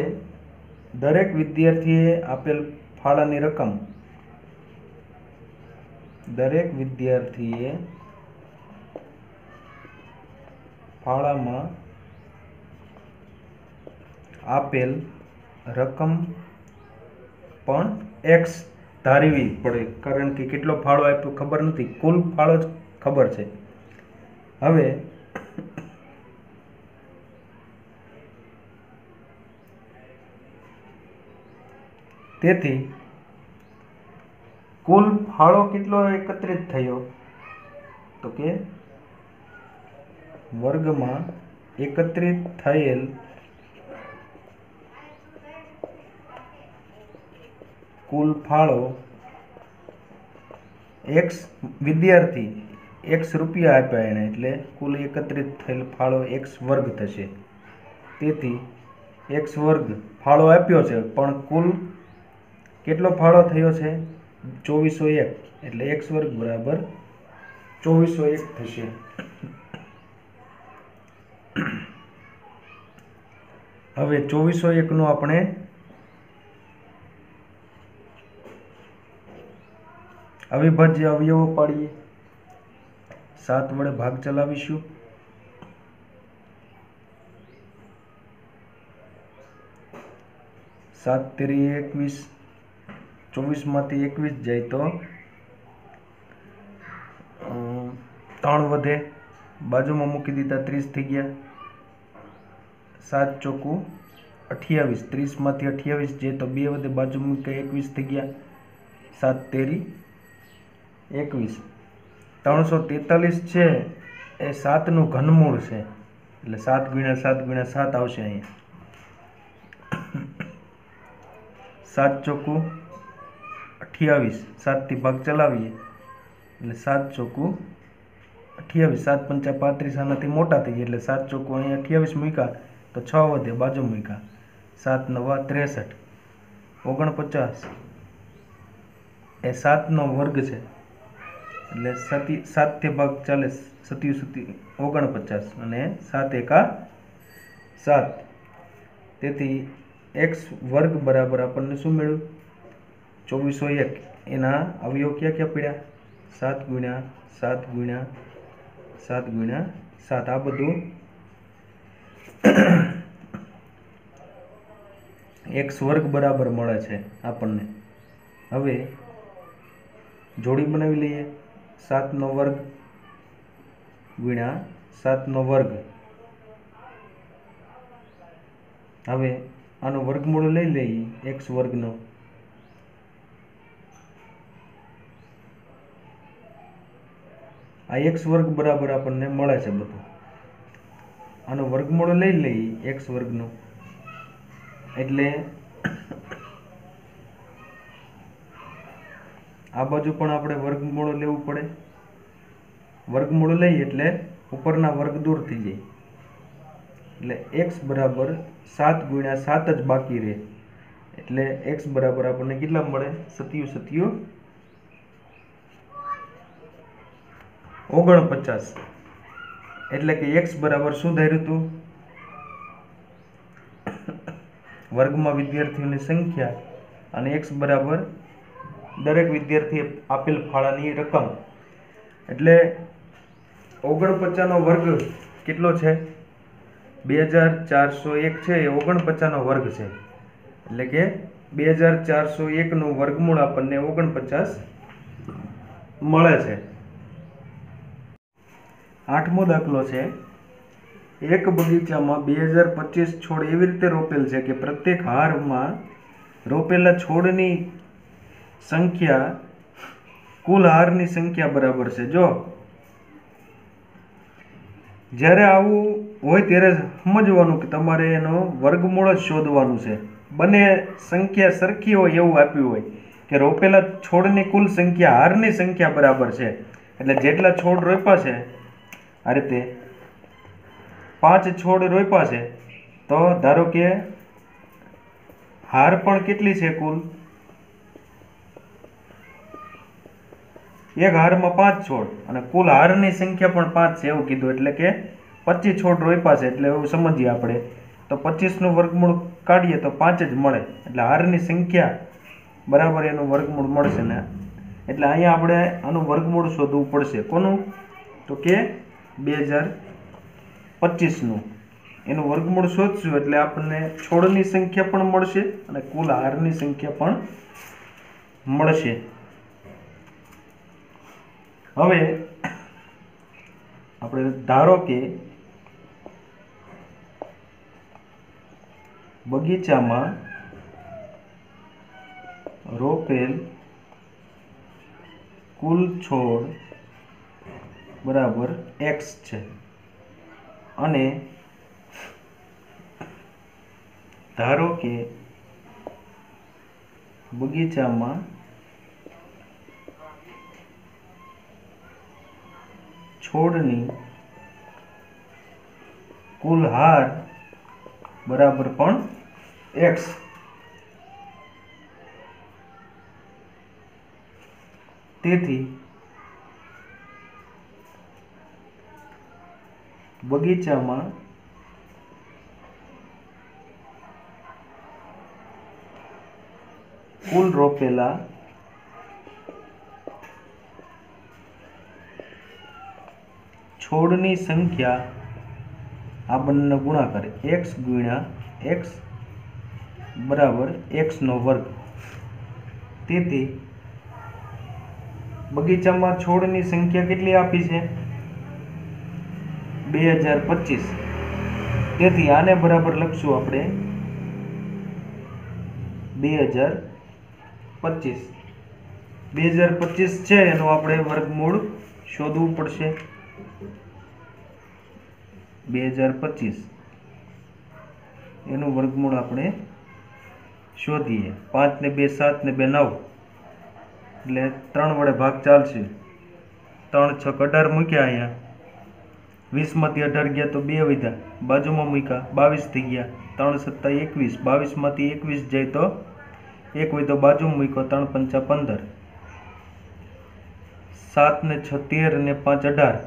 દરેક વિદ્યાર્થીએ આપેલ ફાળાની રકમ દરેક વિદ્યાર્થીએ ફાળામાં આપેલ રકમ પણ x ધારવી પડે કારણ કે કેટલો ફાળો આપ્યો ખબર નથી કુલ ફાળો જ ખબર છે। હવે તેથી કુલ ફાળો કેટલો એકત્રિત થયો તો કે વર્ગમાં એકત્રિત થયેલ કુલ ફાળો x વિદ્યાર્થી x રૂપિયા આપ્યા એને એટલે કુલ એકત્રિત થયેલ ફાળો x વર્ગ થશે। તેથી x વર્ગ ફાળો આપ્યો છે પણ કુલ કેટલો ફાળો થયો છે 2401 એટલે x વર્ગ બરાબર 2401 થશે। હવે 2401 નું આપણે અવિભાજ્ય અવયવો પાડીએ 7 વડે ભાગ ચલાવીશું 7 તેરી 21 24 માંથી 21 જાય તો 3 વધે, બાજુમાં મૂકી દીધા, 30 થઈ ગયા, 7 ચોકું 28, 30માંથી 28 જે તો 2 વધે, બાજુ મૂકી 21 થઈ ગયા, 7 તેરી 21. 343 છે એ 7નું ઘનમૂળ છે, એટલે 7 ગુણ્યા 7 ગુણ્યા 7 આવશે અહીંયા. 7 ચોકું 28, 7થી ભાગ ચલાવીએ એટલે 7 ચોકું 28, 7 પંચા 35, આનાથી મોટા થઈ ગયા એટલે 7 ચોકું અહીંયા 28 મૂક્યા તો 6 વધે, બાજુ મૂક્યા, 7 નવા 63, 49 એ 7નો વર્ગ છે એટલે 7થી ભાગ ચાલે 49 અને 7 એકા 7. તેથી x વર્ગ બરાબર આપણને શું મળ્યું? 2401. એના અવયવ ક્યાં ક્યાં પડ્યા? 7 ગુણ્યા 7 ગુણ્યા 7 ગુણ્યા 7. આ બધું x વર્ગ બરાબર મળે છે આપણને. હવે જોડી બનાવી લઈએ. 7નો વર્ગ ગુણ્યા 7નો વર્ગ. હવે આનો વર્ગમૂળ લઈ લઈએ x વર્ગનો. આ x વર્ગ બરાબર આપણને મળે છે બધું. આનો વર્ગમૂળ લઈ લઈએ x વર્ગનો, એટલે આ બાજુ પણ આપણે વર્ગમૂળ લેવું પડે. વર્ગમૂળ લઈએ એટલે ઉપરના વર્ગ દૂર થઈ જાય, એટલે x બરાબર 7 ગુણ્યા 7 જ બાકી રહે, એટલે x બરાબર આપણને કેટલા મળે? 7 49. એટલે કે x બરાબર શું ધાર્યું હતું? વર્ગમાં વિદ્યાર્થીઓની સંખ્યા અને x બરાબર દરેક વિદ્યાર્થીએ આપેલ ફાળાની રકમ. એટલે 49નો વર્ગ કેટલો છે? 2401 છે એ 49નો વર્ગ છે, એટલે કે 2401નું વર્ગમૂળ આપણને 49 મળે છે. 8મો દાખલો છે. એક બગીચામાં 2025 છોડ એવી રીતે રોપેલ છે કે પ્રત્યેક હારમાં રોપેલા છોડની સંખ્યા કુલ હારની સંખ્યા બરાબર છે. જો જ્યારે આવું હોય ત્યારે સમજવાનું કે તમારે એનો વર્ગમૂળ જ શોધવાનું છે. બંને સંખ્યા સરખી હોય એવું આપ્યું હોય કે રોપેલા છોડની કુલ સંખ્યા હારની સંખ્યા બરાબર છે, એટલે જેટલા છોડ રોપ્યા છે આ રીતે 5 છોડ રોપ્યા છે તો ધારો કે હાર પણ કેટલી છે? કુલ એક હારમાં 5 છોડ અને કુલ હારની સંખ્યા પણ 5 છે એવું કીધું, એટલે કે 25 છોડ રોપ્યા છે. એટલે એવું સમજીએ આપણે તો 25નું વર્ગમૂળ કાઢીએ તો 5 જ મળે, એટલે હારની સંખ્યા બરાબર એનું વર્ગમૂળ મળશે ને. એટલે અહીંયા આપણે આનું વર્ગમૂળ શોધવું પડશે. કોનું? તો કે 2025નું. એનું વર્ગમૂળ શોધશું એટલે આપણને છોડની સંખ્યા પણ મળશે અને કુલ હારની સંખ્યા પણ મળશે. હવે આપણે ધારો કે બગીચામાં રોપેલ કુલ છોડ બરાબર x છે અને ધારો કે બગીચામાં છોડની કુલ હાર બરાબર પણ x. તેથી બગીચામાં કુલ રોપેલા છોડની સંખ્યા આ બંનેનો ગુણાકાર x ગુણ્યા x બરાબર x નો વર્ગ. તેથી બગીચામાં છોડની સંખ્યા કેટલી આપી છે? 2025। તેથી આને બરાબર લખશું આપણે 2025। 2025 છે એનું આપણે વર્ગમૂળ શોધવું પડશે। 2025 એનું વર્ગમૂળ આપણે શોધીએ। 5 ને 2 7 ને 2 9 એટલે 3 વડે ભાગ ચાલશે। 3 6 18 મૂક્યા અહીંયા। 20 માંથી 18 ગયા તો 2 વધ્યા, બાજુમાં મૂક્યા 22 થઈ ગયા। 3 7 21, 22 માંથી 21 જાય તો 1 વધ્યો, બાજુમાં મૂક્યો, 3 5 15। 7 ને 6 13 ને 5 18,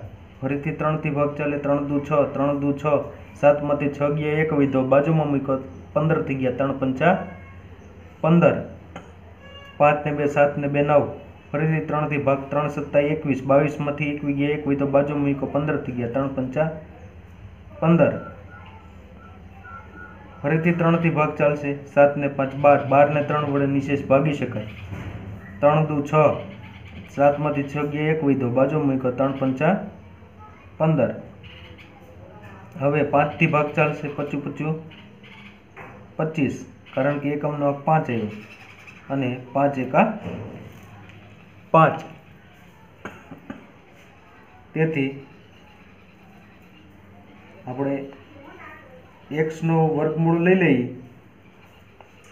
ફરીથી 3 થી ભાગ ચાલે, 3 દુ 6, 3 દુ 6, 7 માંથી 6 ગયા, 1 વધ્યો, બાજુમાં મૂક્યો, 15 થઈ ગયા, 3 5 15। 5 ને 2 7 ને 2 9, ફરીથી 3 થી ભાગ, 3 7 21, 22 માંથી 1 ગયા, 1 વધ્યો, બાજુમાં મૂક્યો, 15 થઈ ગયા, 3 5 15। ફરીથી 3 થી ભાગ ચાલશે, 7 ને 5 12, 12 ને 3 વડે નિશેષ ભાગી શકાય। 3 દુ 6, 7 માંથી 6 ગયા, 1 વધ્યો, બાજુમાં મૂક્યો, 3 5 15। હવે 5 થી ભાગ ચાલશે, 25 25, કારણ કે એકમનો 5 આવ્યો અને 5 એકા 5। તેથી આપણે x નો વર્ગમૂળ લઈ લઈએ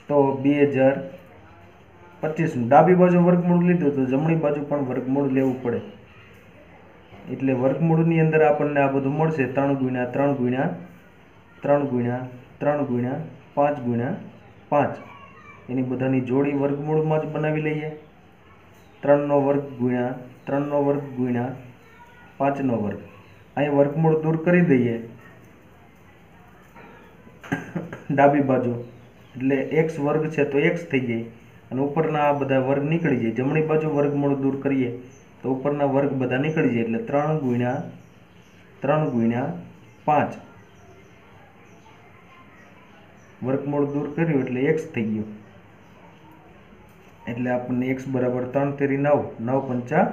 તો 2025 નું ડાબી બાજુ વર્ગમૂળ લીધું તો જમણી બાજુ પણ વર્ગમૂળ લેવું પડે। એટલે વર્ગમૂળની અંદર આપણને આ બધું મળશે 3 ગુણ્યા 3 ગુણ્યા 3 ગુણ્યા 3 ગુણ્યા 5 ગુણ્યા 5। એની બધાની જોડી વર્ગમૂળમાં જ બનાવી લઈએ। 3 નો વર્ગ ગુણ્યા 3 નો વર્ગ ગુણ્યા 5 નો વર્ગ। અહીં વર્ગમૂળ દૂર કરી દઈએ ડાબી બાજુ, એટલે x વર્ગ છે તો x થઈ જાય અને ઉપરના આ બધા વર્ગ નીકળી જાય। જમણી બાજુ વર્ગમૂળ દૂર કરીએ તો ઉપરના વર્ગ બધા નીકળી જાય, એટલે 3 ગુણ્યા 5 વર્ગમૂળ દૂર કર્યું એટલે x થઈ ગયું। એટલે આપણને x બરાબર 3 તેરી 9, 9 પંચા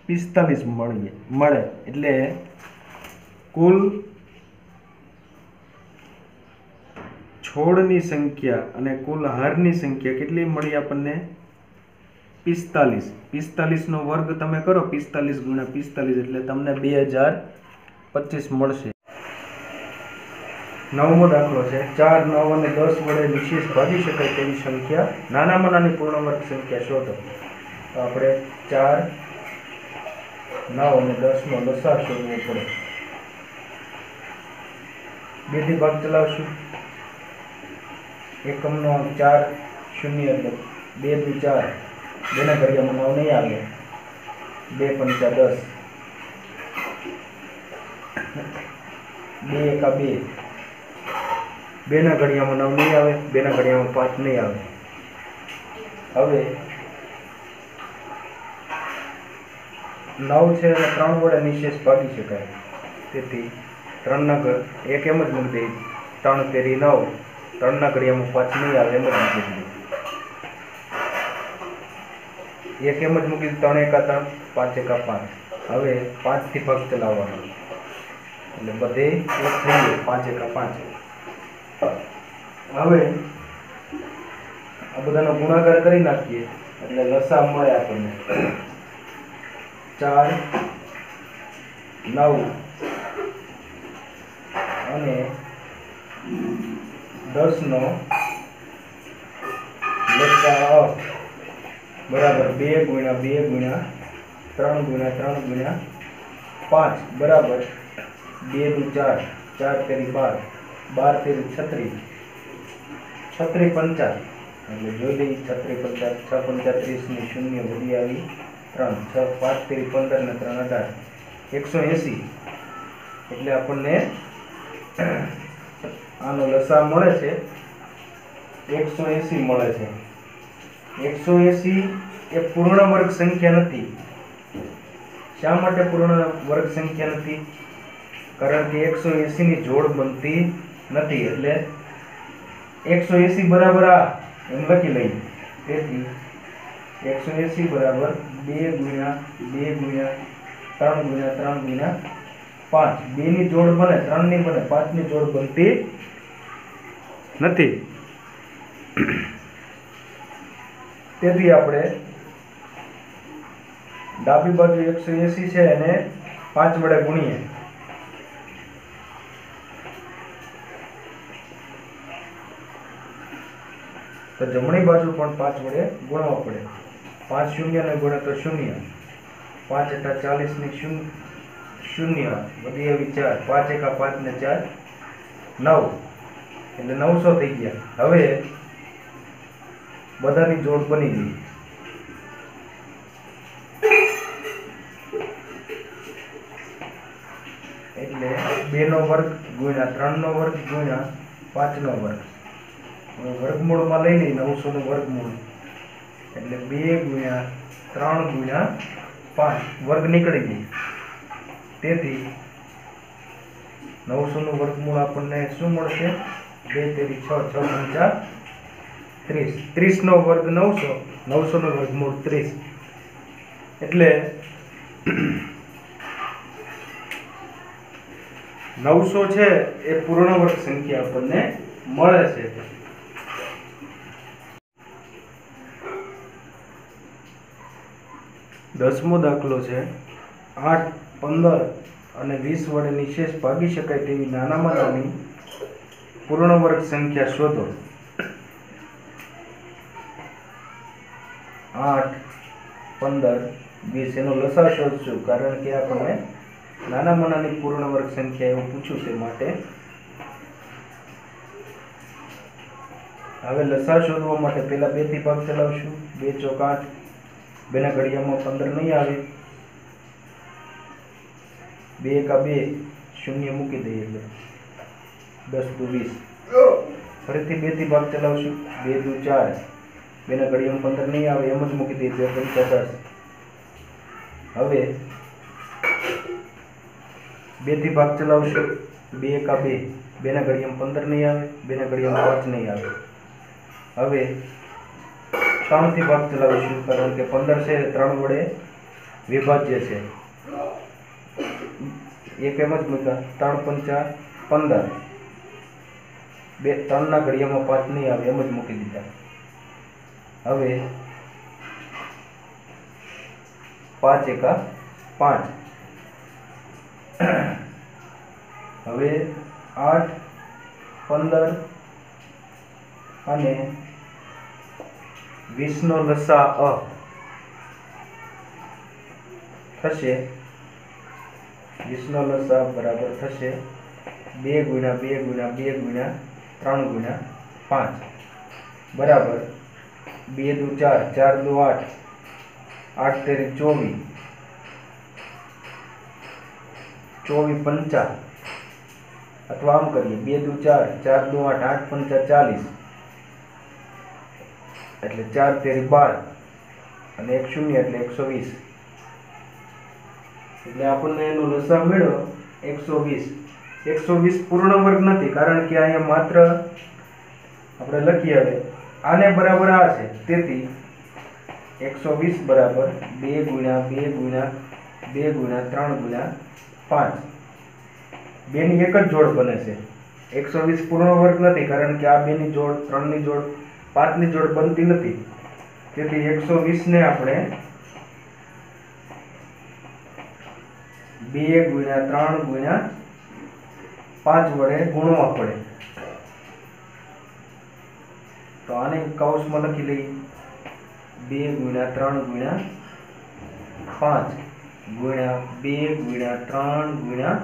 45 મળે। એટલે કુલ છોડની સંખ્યા અને કુલ હારની સંખ્યા કેટલી મળી આપણને? 45। 45 નો વર્ગ તમે કરો, 45 ગુણ્યા 45 એટલે તમને 2025 મળશે। 9મો દાખલો છે, 4 9 અને 10 વડે નિશેષ ભાગી શકાય તેવી સંખ્યા, નાનામાં નાની પૂર્ણ વર્ગ સંખ્યા શોધો। તો આપણે 4 9 અને 10 નો લસા શોધવો પડે। 2 થી ભાગ ચલાવશું, એકમનો 4 0 એટલે 2 દુ 4, 2 ના ઘડિયામાં 9 નહીં આવે, 2 પંચા 10, 2 એકા 2, 2 ના ઘડિયામાં 9 નહીં આવે, 2 ના ઘડિયામાં 5 નહીં આવે। હવે 9 છે અને 3 વડે નિશેષ ભાગી શકાય, તેથી 3 ના ઘર એક એમ જ મૂકી દઈએ, 3 તેરી 9, 3 ના ઘડિયામાં 5 નહીં આવે એમ જ મૂકી દઈએ, એક એમ જ મૂકી 3 એકા 3, 5 એકા 5। હવે 5 થી ભાગ ચલાવવાનો એટલે બધે એક થઈ ગયું, 5 એકા 5। હવે આ બધાનો ગુણાકાર કરી નાખીએ એટલે લસા મળે આપણને 4 9 અને 10 નો લસા બરાબર 2 ગુણ્યા 2 ગુણ્યા 3 ગુણ્યા 3 ગુણ્યા 5 બરાબર 2 દુ 4, 4 તેરી 12, 12 તેરી 36, 36 50। એટલે જોઈ લઈએ 36 50, 6 પંચા 30 ની શૂન્ય વધી આવી 3, 6 5 તેરી 15 ને 3 18, 180। એટલે આપણને આનો લસા મળે છે 180 મળે છે। 180 એ પૂર્ણ વર્ગ સંખ્યા નથી। શા માટે પૂર્ણ વર્ગ સંખ્યા નથી? કારણ કે 180 ની જોડ બનતી નથી, એટલે 180 બરાબર આ એમ લખી લઈએ। તેથી 180 બરાબર 2 ગુણ્યા 2 ગુણ્યા 3 ગુણ્યા 3 ગુણ્યા 5 2 ની જોડ બને 3 ની બને 5 ની જોડ બનતી નથી। તેથી આપણે ડાબી બાજુ 180 છે એને 5 વડે ગુણીએ તો જમણી બાજુ પણ 5 વડે ગુણવા પડે। 5 શૂન્ય ને ગુણે તો 0, 5 × 40 ની 0 વધી આવી 4, 5 × 5 ને 4 9 એટલે 900 થઈ ગયા। હવે બધાની જોડ બની ગઈ એટલે 2 નો વર્ગ ગુણ્યા 3 નો વર્ગ ગુણ્યા 5 નો વર્ગ। વર્ગમૂળમાં લઈ લઈ 900 નું વર્ગમૂળ એટલે 2 ગુણ્યા 3 ગુણ્યા 5 વર્ગ નીકળી ગઈ। તેથી 900 નું વર્ગમૂળ આપણને શું મળશે? 2 તેરી 6, 6 પંચા 30, 30 નો વર્ગ 900, 900 નું વર્ગમૂળ 30 એટલે 900 છે એ પૂર્ણ વર્ગ સંખ્યા આપણને મળે છે। દસમો દાખલો છે 8, 15 અને 20 વડે નિશેષ ભાગી શકાય તેવી નાનામાં નાની પૂર્ણ વર્ગ સંખ્યા શોધો। 8, 15, 20 એનો લસાઅ શોધશું કારણ કે આપણને નાનામાં નાની પૂર્ણ વર્ગ સંખ્યા એવું પૂછ્યું છે માટે હવે લસાઅ શોધવા માટે પહેલા 2 થી ભાગ ચલાવશું। 2 ચોક 8, 2 ના ઘડિયામાં 15 નહીં આવે, 2 એકા 2 શૂન્ય મૂકી દઈએ એટલે 10 દુ 20। ફરીથી 2 થી ભાગ ચલાવશું। 2 દુ 4, 2 ના ઘડિયામાં 15 નહીં આવે એમ જ મૂકી દઈએ 2 પંચા 10। હવે 2 થી ભાગ ચલાવશું। 2 એકા 2, 2 ના ઘડિયામાં 15 નહીં આવે, 2 ના ઘડિયામાં 5 નહીં આવે। હવે 3 થી ભાગ ચલાવીશું કારણ કે 15 છે 3 વડે વિભાજ્ય છે, એક એમ જ મૂક્યા 3 પંચા 15, 3 ના ઘડિયામાં 5 નહીં આવે એમ જ મૂકી દીધા। હવે 5 એકા 5, હવે 8, 15 અને 20 નો લસાઅ થશે 20 નો લસાઅ બરાબર થશે 2 ગુણ્યા 2 ગુણ્યા 2 ગુણ્યા 3 ગુણ્યા 5 બરાબર 2 દુ 4, 4 દુ 8, 8 તેરી 24, 24 પંચા અથવા આમ કરીએ 2 દુ 4, 4 દુ 8, 8 પંચા 40 એટલે 4 તેરી 12 અને 1 શૂન્ય એટલે 120 એટલે આપણને એનો લસાઅ મળ્યો 120। 120 પૂર્ણ વર્ગ નથી કારણ કે અહીંયા માત્ર આપણે લખીએ હવે આને બરાબર આ છે તેથી 120 બરાબર 2 ગુણ્યા 2 ગુણ્યા 2 ગુણ્યા 3 ગુણ્યા 5, 2 ની એક જ જોડ બને છે। 120 પૂર્ણ વર્ગ નથી કારણ કે આ 2 ની જોડ 3 ની જોડ 5 ની જોડ બનતી નથી તેથી 120 ને આપણે 2 ગુણ્યા 3 ગુણ્યા 5 વડે ગુણવા પડે તો આને કૌંસમાં લખી લઈએ 2 ગુણ્યા 3 ગુણ્યા 5 ગુણ્યા 2 ગુણ્યા 3 ગુણ્યા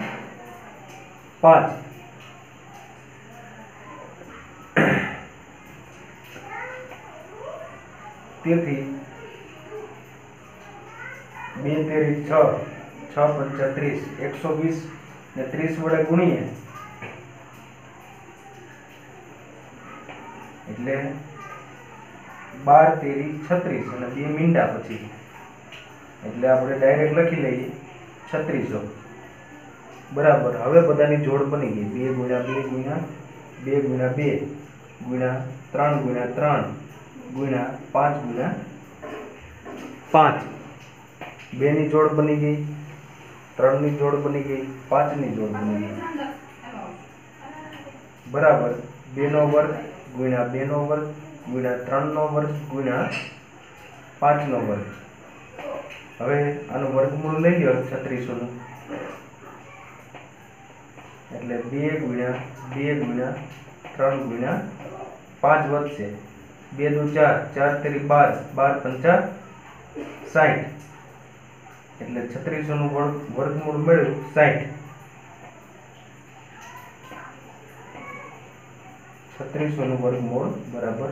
5 તેથી 2 તેરી 6, 6 પંચા 30, 120 ને 30 વડે ગુણીએ એટલે 12 તેરી 36 અને 2 મીંડા પછી એટલે આપણે ડાયરેક્ટ લખી લઈએ 3600 બરાબર। હવે બધાની જોડ બની ગઈ 2 ગુણ્યા 2 ગુણ્યા 2 ગુણ્યા 2 ગુણ્યા 3 ગુણ્યા 3 ગુણ્યા 5 ગુણ્યા 5, 2 ની જોડ બની ગઈ 3 ની જોડ બની ગઈ, 5 ની જોડ બની ગઈ, બરાબર 2 નો વર્ગ ગુણ્યા 2 નો વર્ગ ગુણ્યા 3 નો વર્ગ ગુણ્યા 5 નો વર્ગ. હવે આનું વર્ગમૂળ લઈ લો 3600 નું, એટલે 2 ગુણ્યા 2 ગુણ્યા 3 ગુણ્યા 5 વધશે. 2 દુ 4, 4 તેરી 12, 12 પંચા 60, એટલે 3600 નું વર્ગમૂળ મળ્યું 60. 3600 નું વર્ગમૂળ બરાબર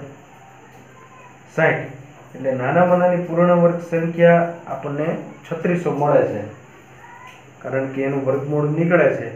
60. એટલે નાનામાં નાની પૂર્ણ વર્ગ સંખ્યા આપણને 3600 મળે છે, કારણ કે એનું વર્ગમૂળ નીકળે છે